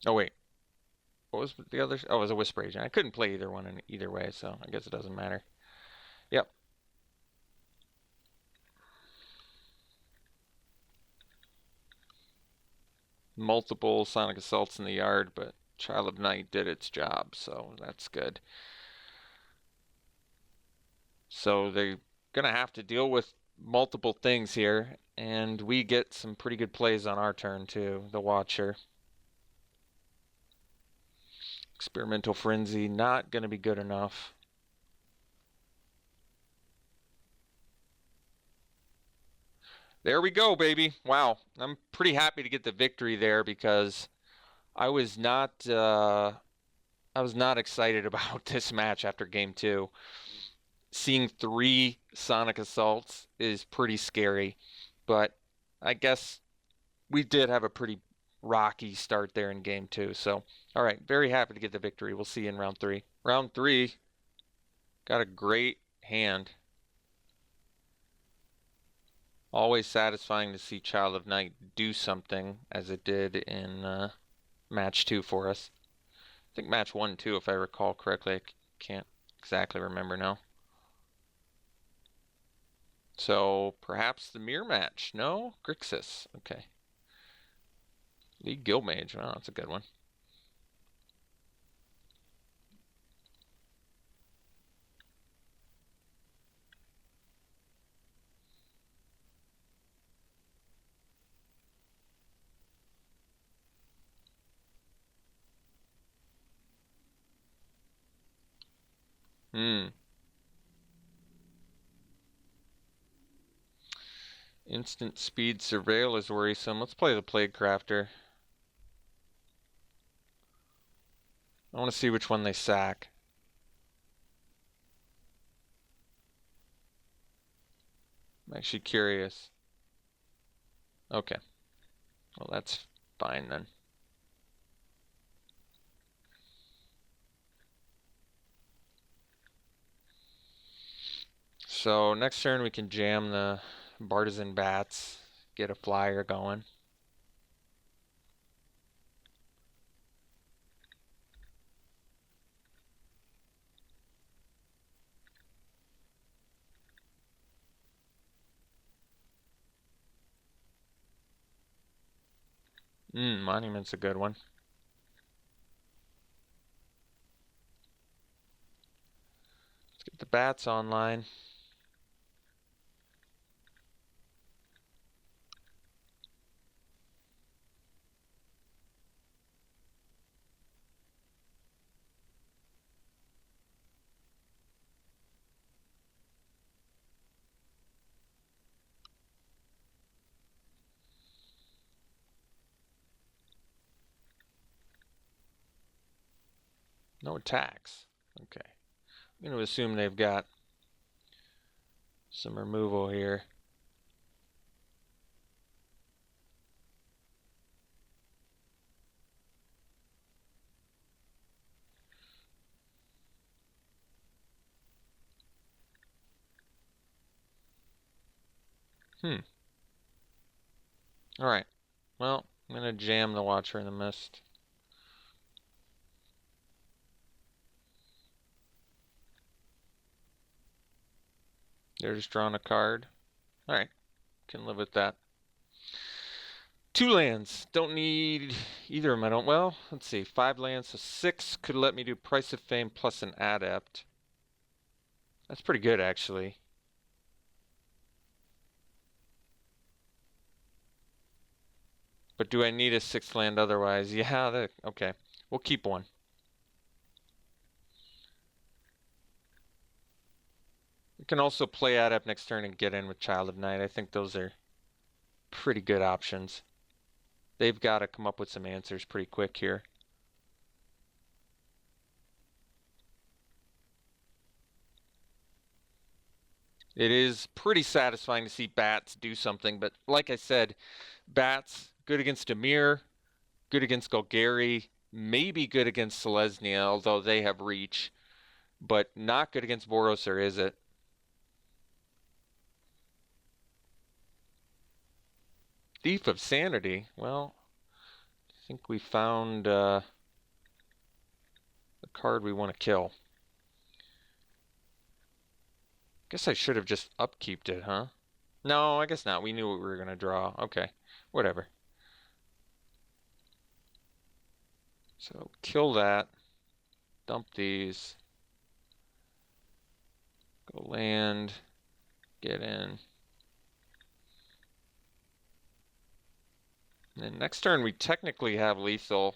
Oh, wait. What was the other? Oh, it was a Whisper Agent. I couldn't play either one in either way, so I guess it doesn't matter. Yep. Multiple Sonic Assaults in the yard, but Child of Night did its job, so that's good. So they're going to have to deal with multiple things here, and we get some pretty good plays on our turn, too. The Watcher. Experimental Frenzy, not going to be good enough. There we go, baby. Wow. I'm pretty happy to get the victory there because I was not excited about this match after game 2. Seeing 3 Sonic Assaults is pretty scary, but I guess we did have a pretty rocky start there in game 2. So, all right, very happy to get the victory. We'll see you in round 3. Round 3, got a great hand. Always satisfying to see Child of Night do something as it did in match 2 for us. I think match 1 too, if I recall correctly. I can't exactly remember now. So perhaps the mirror match. No? Grixis. Okay. League Guild Mage. Wow, that's a good one. Instant Speed Surveil is worrisome. Let's play the Pladecrafter. I want to see which one they sack. I'm actually curious. Okay. Well, that's fine then. So next turn we can jam the Bartizan Bats, get a flyer going. Monument's a good one. Let's get the bats online. No attacks. Okay. I'm going to assume they've got some removal here. Alright. Well, I'm going to jam the Watcher in the Mist. They're just drawing a card. Alright. Can live with that. 2 lands. Don't need either of them. I don't. Well, let's see. 5 lands, so 6 could let me do Price of Fame plus an Adept. That's pretty good, actually. But do I need a 6th land otherwise? Yeah, okay. We'll keep one. We can also play Adept next turn and get in with Child of Night. I think those are pretty good options. They've got to come up with some answers pretty quick here. It is pretty satisfying to see Bats do something, but like I said, Bats, good against Dimir, good against Golgari, maybe good against Selesnya, although they have reach, but not good against Boros, or is it? Thief of Sanity. Well, I think we found the card we want to kill. Guess I should have just upkeeped it, huh? No, I guess not. We knew what we were going to draw. Okay, whatever. So kill that. Dump these. Go land. Get in. And then next turn we technically have lethal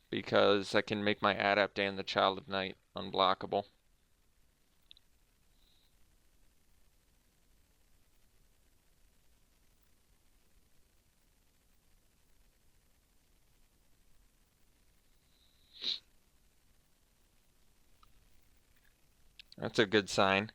because I can make my Adept and the Child of Night unblockable. That's a good sign.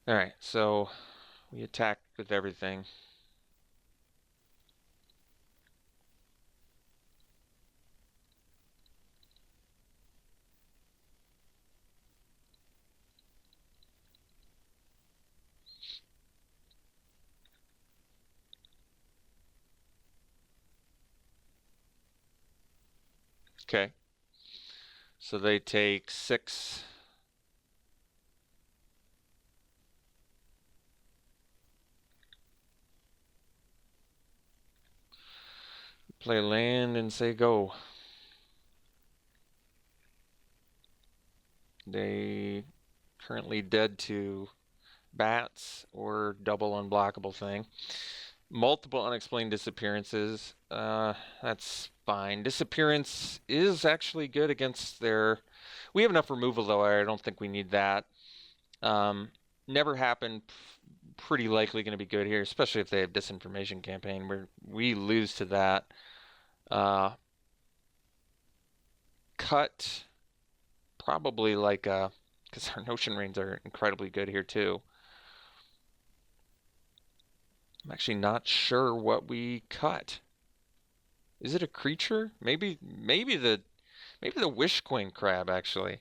Alright, so we attack with everything. Okay. So they take 6. Play land and say go. They currently dead to Bats or double unblockable thing. Multiple unexplained disappearances. That's fine. Disappearance is actually good against their. We have enough removal though. I don't think we need that. Never happened. Pretty likely going to be good here, especially if they have disinformation campaign. We lose to that. Cut probably like because our Notion Rains are incredibly good here too. I'm actually not sure what we cut. Is it a creature? Maybe the Wishcoin crab actually.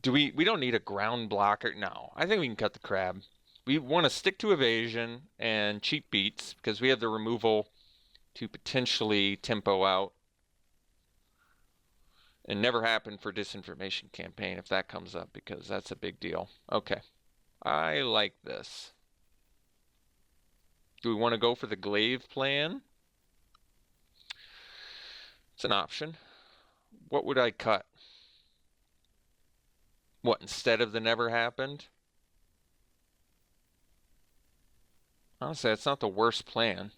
We don't need a ground blocker. No, I think we can cut the crab. We want to stick to evasion and cheap beats because we have the removal to potentially tempo out. And never happen for disinformation campaign if that comes up because that's a big deal. Okay. I like this. Do we want to go for the glaive plan? It's an option. What would I cut? What, instead of the never happened? Honestly, that's not the worst plan.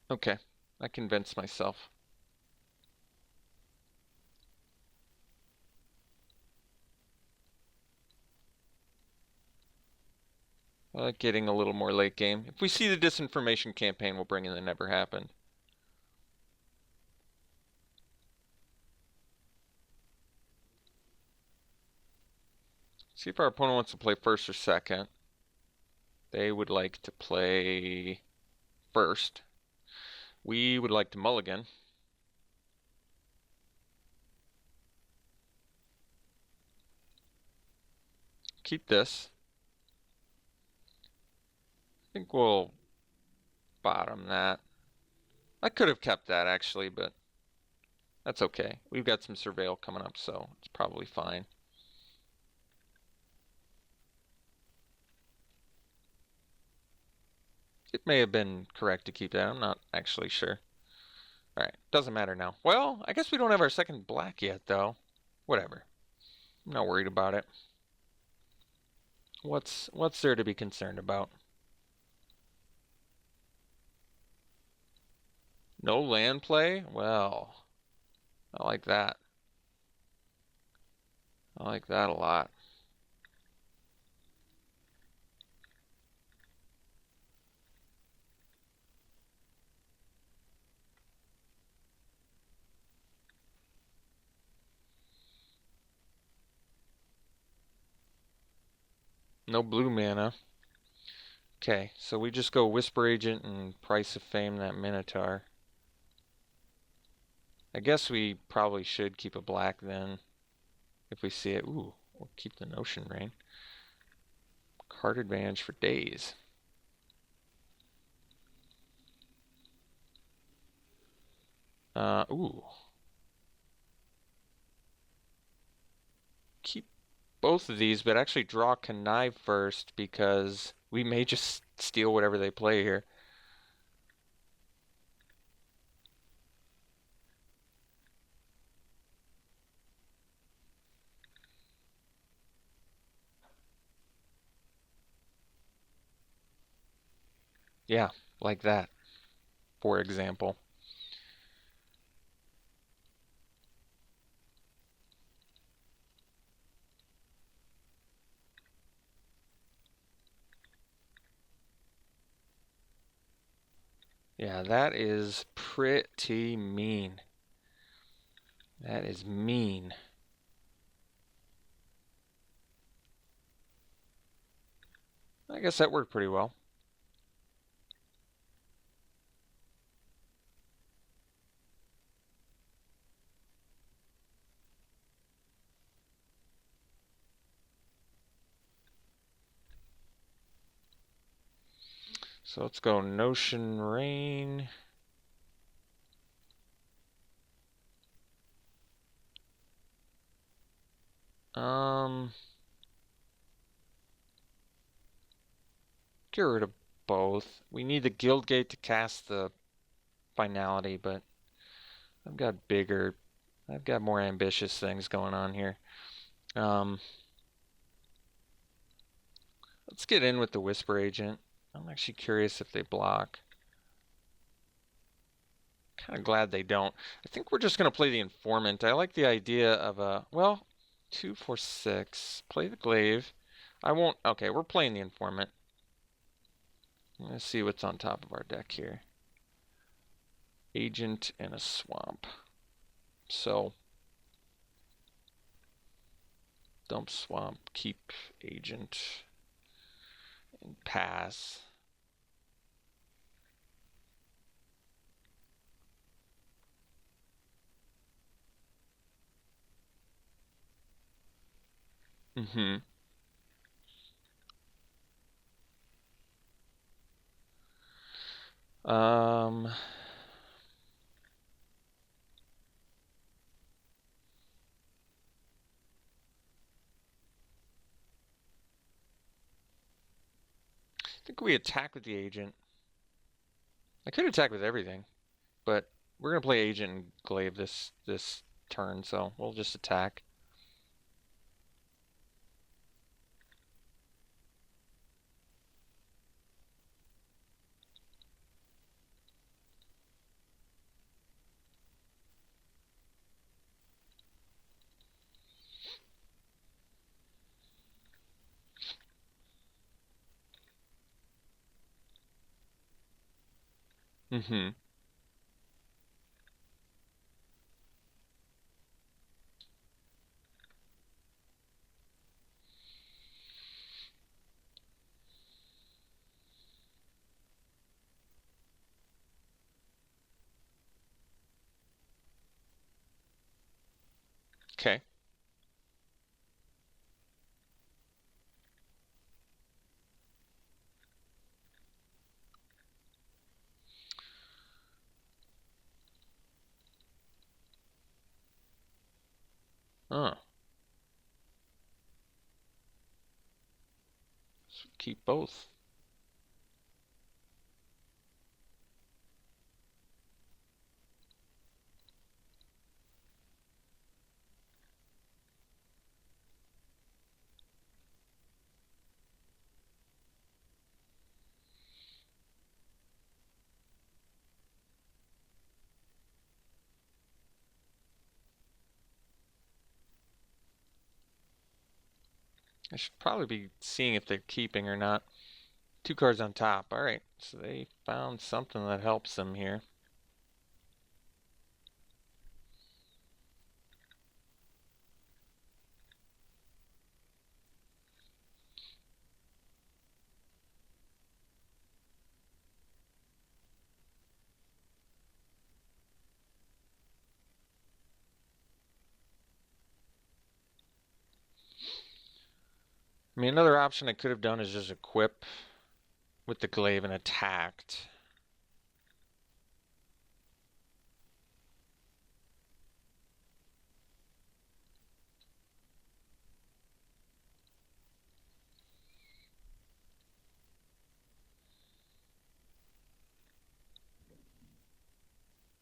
Okay, I convinced myself. I like getting a little more late game. If we see the disinformation campaign, we'll bring in the never happened. See if our opponent wants to play first or second. They would like to play first. We would like to mulligan. Keep this. I think we'll bottom that. I could have kept that actually, but that's okay. We've got some surveil coming up, so it's probably fine. It may have been correct to keep that. I'm not actually sure. Alright, doesn't matter now. Well, I guess we don't have our second black yet, though. Whatever. I'm not worried about it. What's there to be concerned about? No land play? Well, I like that. I like that a lot. No blue mana. Okay, so we just go Whisper Agent and Price of Fame that Minotaur. I guess we probably should keep a black then, if we see it. Ooh, we'll keep the Notion Rain. Card advantage for days. Ooh. Keep both of these, but actually draw Connive first because we may just steal whatever they play here. Yeah, like that, for example. Yeah, that is pretty mean. That is mean. I guess that worked pretty well. So let's go Notion Rain. Get rid of both. We need the Guild Gate to cast the finality, but I've got more ambitious things going on here. Um, let's get in with the Whisper Agent. I'm actually curious if they block. Kind of glad they don't. I think we're just going to play the Informant. I like the idea of a, well, 2, 4, 6. Play the Glaive. I won't, okay, we're playing the Informant. Let's see what's on top of our deck here. Agent and a Swamp. So, dump Swamp, keep Agent, and pass. Mm-hmm. Um, I think we attack with the Agent. I could attack with everything, but we're gonna play Agent and Glaive this turn, so we'll just attack. Mm-hmm. Okay. Oh, so keep both. I should probably be seeing if they're keeping or not. Two cards on top. All right. So they found something that helps them here. I mean, another option I could have done is just equip with the glaive and attacked.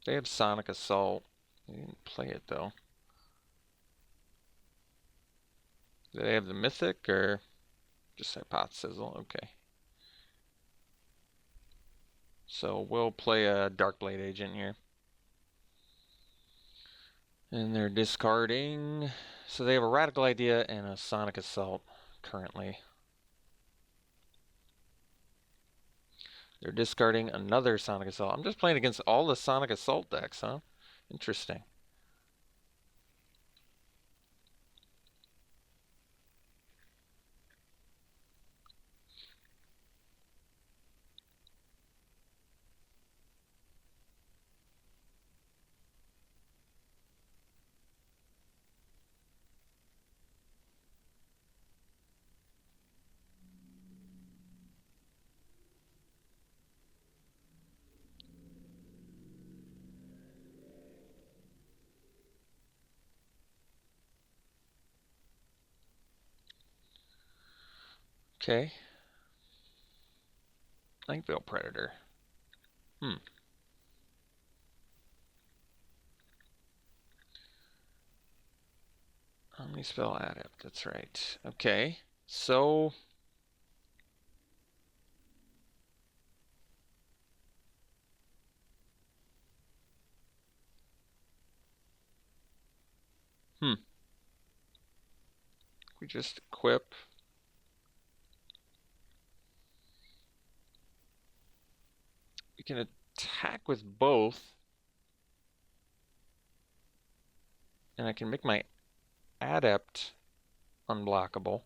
They had Sonic Assault. They didn't play it though. Do they have the Mythic or just Hypothesis? Okay. So we'll play a Darkblade agent here. And they're discarding. So they have a Radical Idea and a Sonic Assault currently. They're discarding another Sonic Assault. I'm just playing against all the Sonic Assault decks, huh? Interesting. Okay. Nightveil Predator. Hmm. Omnispell Adept. That's right. Okay. So hmm. We just equip. We can attack with both. And I can make my Adept unblockable.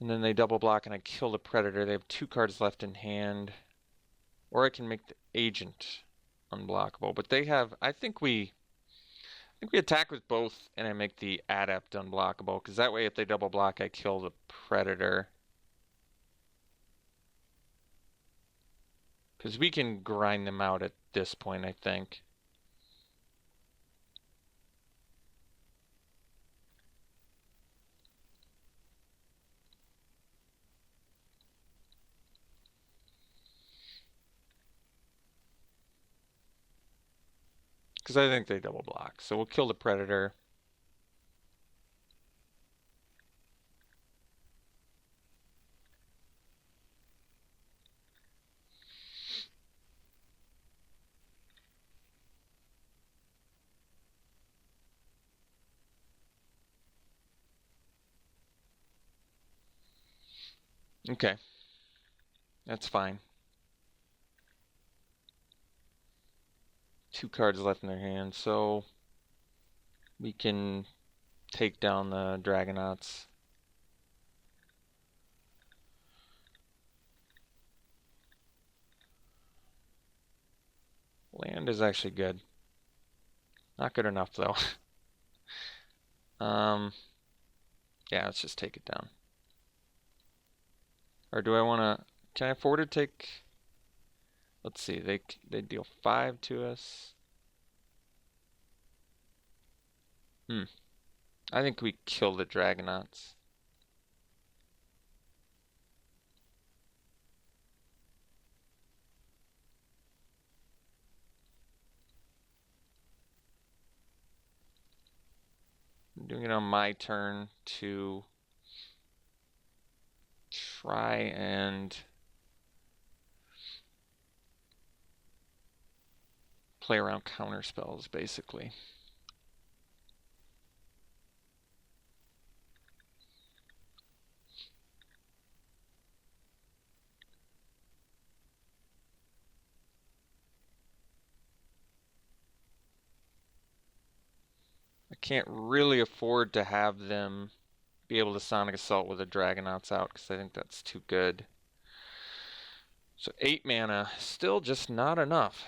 And then they double block and I kill the Predator. They have two cards left in hand. Or I can make the Agent unblockable. But they have, I think we attack with both and I make the Adept unblockable. Because that way if they double block, I kill the Predator. Because we can grind them out at this point, I think. Because I think they double block. So we'll kill the Predator. Okay. That's fine. 2 cards left in their hand, so we can take down the Dragonauts. Land is actually good. Not good enough though. Yeah, let's just take it down. Or do I want to? Can I afford to take? Let's see. They deal 5 to us. I think we kill the Dragonauts. I'm doing it on my turn to try and play around counter spells, basically. I can't really afford to have them be able to Sonic Assault with the Dragonauts out because I think that's too good. So 8 mana, still just not enough.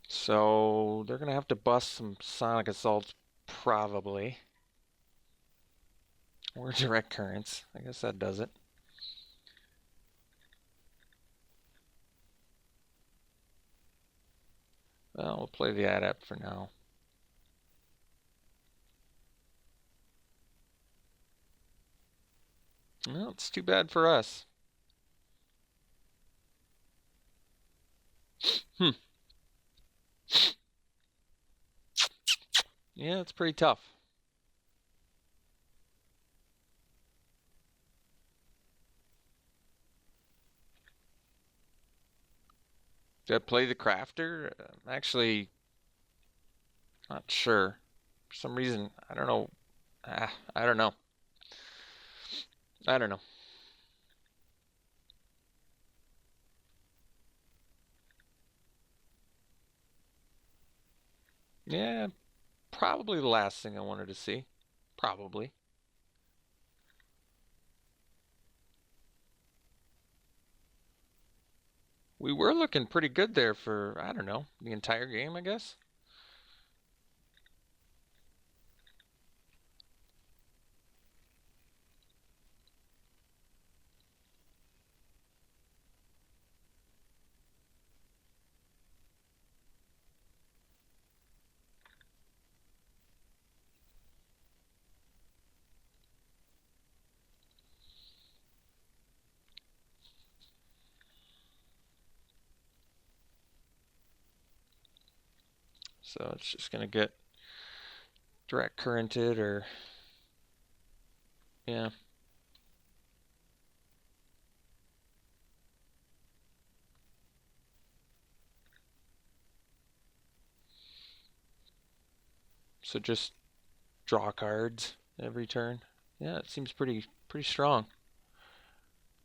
So they're going to have to bust some Sonic Assaults, probably. Or Direct Currents. I guess that does it. Well, we'll play the Adept for now. Well, it's too bad for us. Yeah, it's pretty tough. Did I play the Crafter? I'm actually not sure. For some reason, I don't know. I don't know. I don't know. Yeah, probably the last thing I wanted to see. Probably. We were looking pretty good there for, I don't know, the entire game, I guess. So it's just going to get direct currented or, yeah. So just draw cards every turn. Yeah, it seems pretty strong.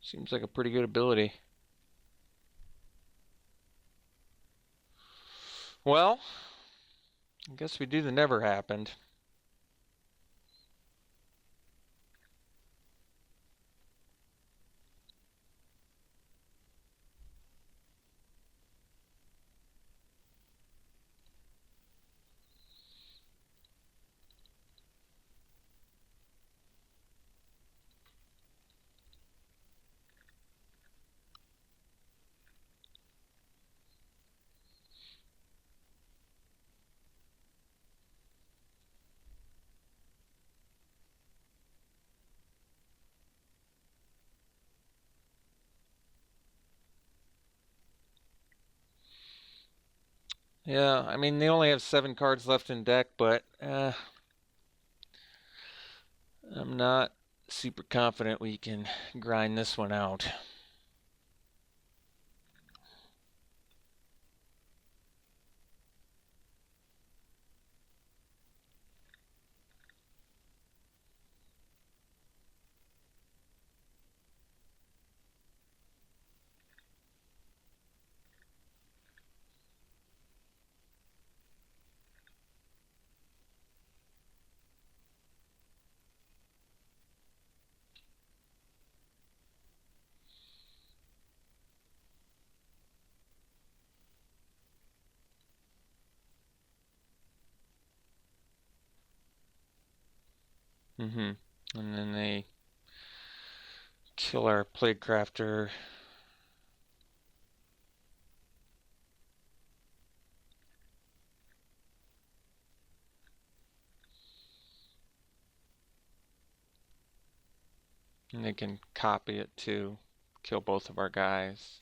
Seems like a pretty good ability. Well, I guess we do the never happened. Yeah, I mean, they only have 7 cards left in deck, but I'm not super confident we can grind this one out. And then they kill our Plague Crafter. And they can copy it too. Kill both of our guys.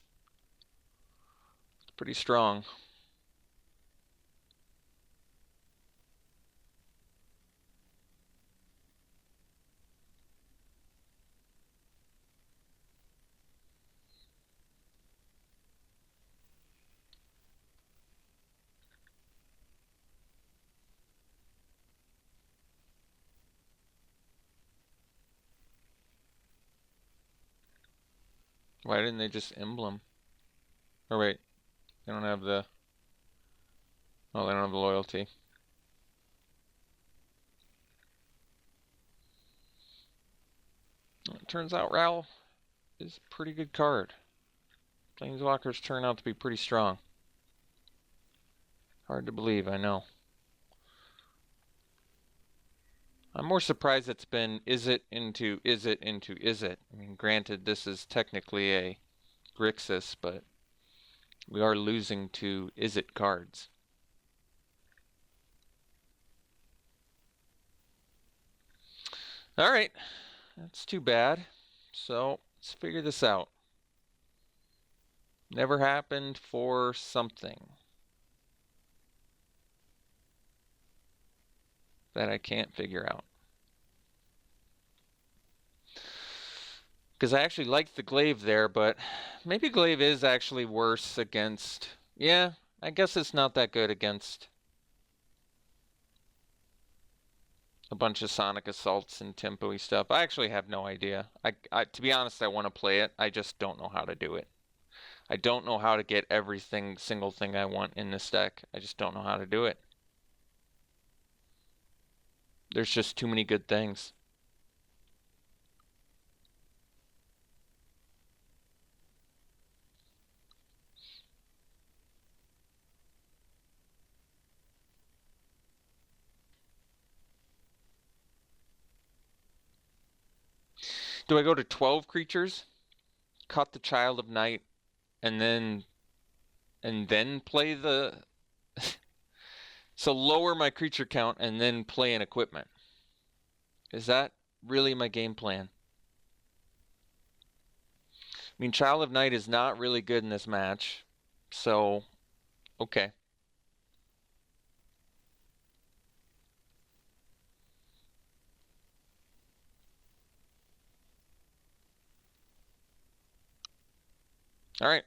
It's pretty strong. Why didn't they just emblem? Or wait, they don't have the... Oh, they don't have the loyalty. It turns out Ral is a pretty good card. Planeswalkers turn out to be pretty strong. Hard to believe, I know. I'm more surprised it's been is it into is it into is it. I mean, granted, this is technically a Grixis, but we are losing to is it cards. All right, that's too bad. So let's figure this out. Never happened for something that I can't figure out. Because I actually liked the glaive there, but maybe glaive is actually worse against... Yeah, I guess it's not that good against a bunch of Sonic Assaults and tempo-y stuff. I actually have no idea. To be honest, I want to play it. I just don't know how to do it. I don't know how to get everything, single thing I want in this deck. I just don't know how to do it. There's just too many good things. Do I go to 12 creatures, cut the Child of Night, and then play the... So lower my creature count and then play an equipment? Is that really my game plan? I mean, Child of Night is not really good in this match, so okay. All right.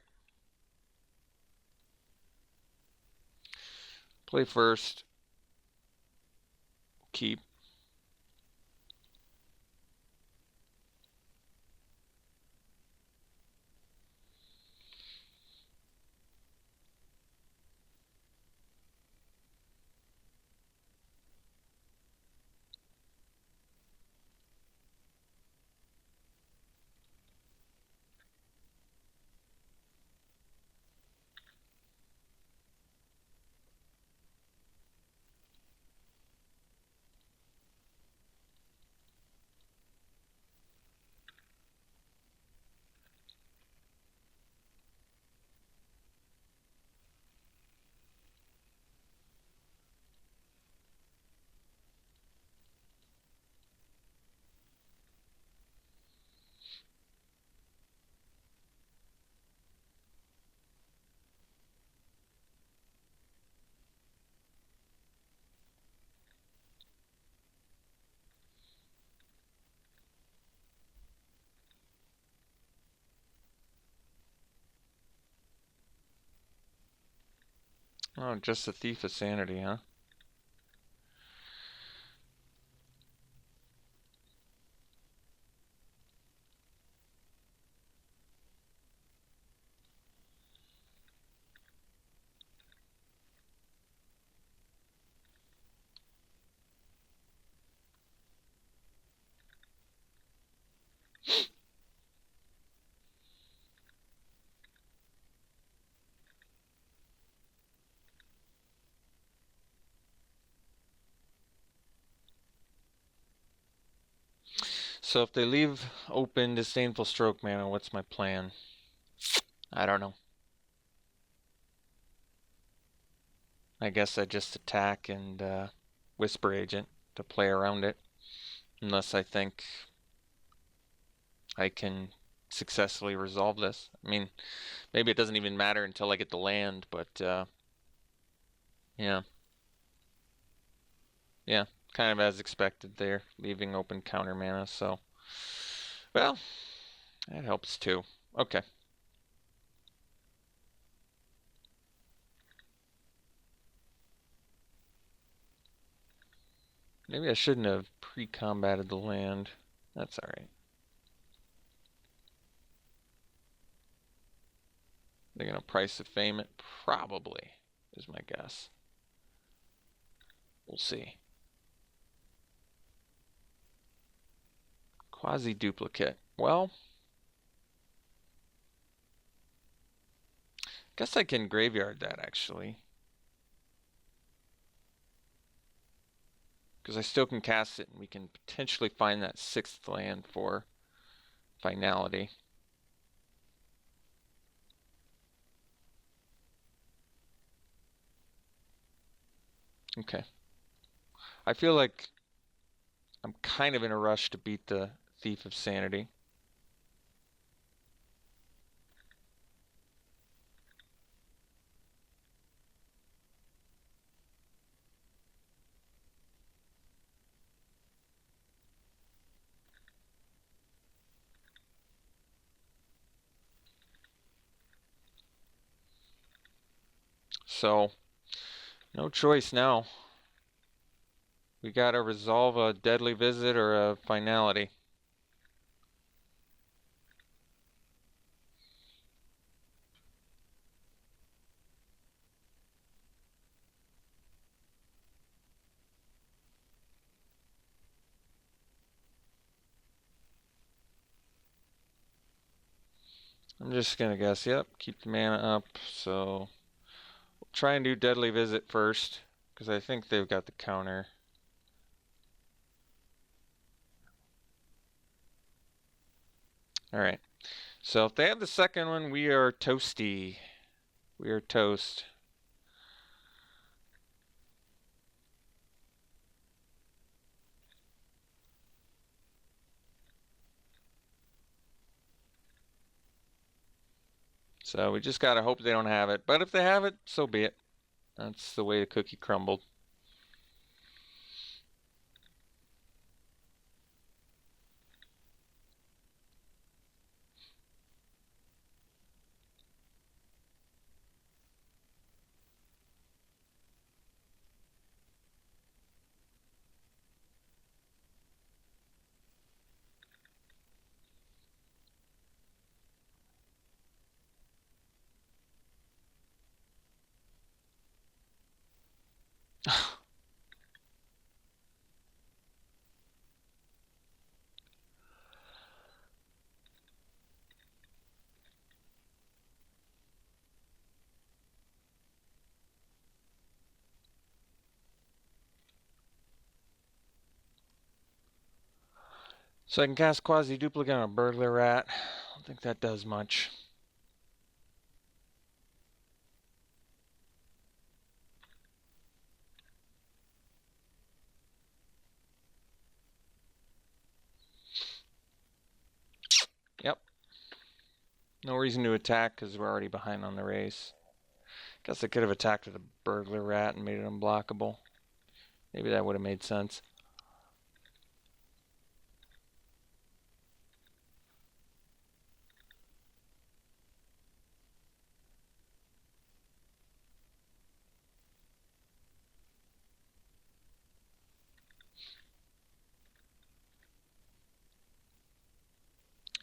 Play first. Keep. Oh, just a Thief of Sanity, huh? So if they leave open Disdainful Stroke mana, what's my plan? I don't know. I guess I just attack and Whisper Agent to play around it. Unless I think I can successfully resolve this. I mean, maybe it doesn't even matter until I get the land, but yeah. Yeah, kind of as expected there, leaving open counter mana, so well, that helps too. Okay. Maybe I shouldn't have pre-combated the land. That's alright. They're gonna price of fame it? Probably, is my guess. We'll see. Quasi-duplicate. Well, guess I can graveyard that actually. Because I still can cast it and we can potentially find that 6th land for finality. Okay. I feel like I'm kind of in a rush to beat the Thief of Sanity. So, no choice now. We gotta resolve a deadly visit or a finality. I'm just gonna guess, yep, keep the mana up. So, we'll try and do deadly visit first, because I think they've got the counter. Alright, so if they have the second one, we are toasty. We are toast. So we just gotta hope they don't have it. But if they have it, so be it. That's the way the cookie crumbled. So I can cast Quasi-Duplicate on a Burglar Rat. I don't think that does much. Yep. No reason to attack because we're already behind on the race. Guess I could have attacked with a Burglar Rat and made it unblockable. Maybe that would have made sense.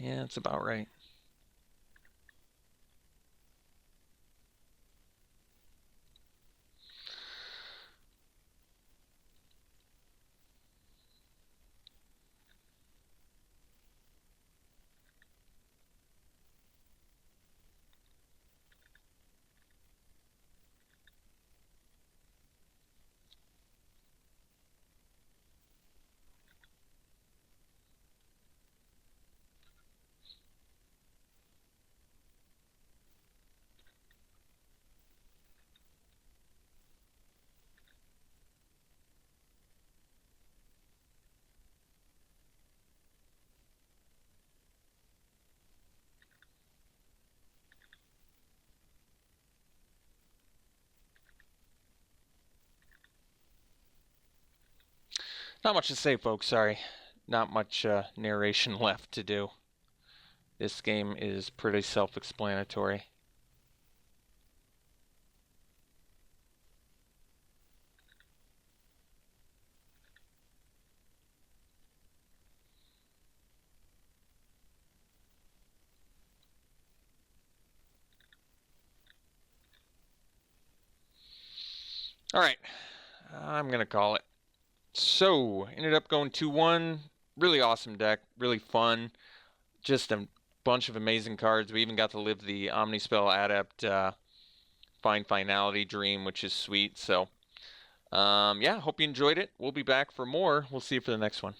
Yeah, that's about right. Not much to say, folks. Sorry. Not much narration left to do. This game is pretty self-explanatory. All right. I'm going to call it. So, ended up going 2-1. Really awesome deck. Really fun. Just a bunch of amazing cards. We even got to live the Omnispell Adept Find Finality dream, which is sweet. So, yeah, hope you enjoyed it. We'll be back for more. We'll see you for the next one.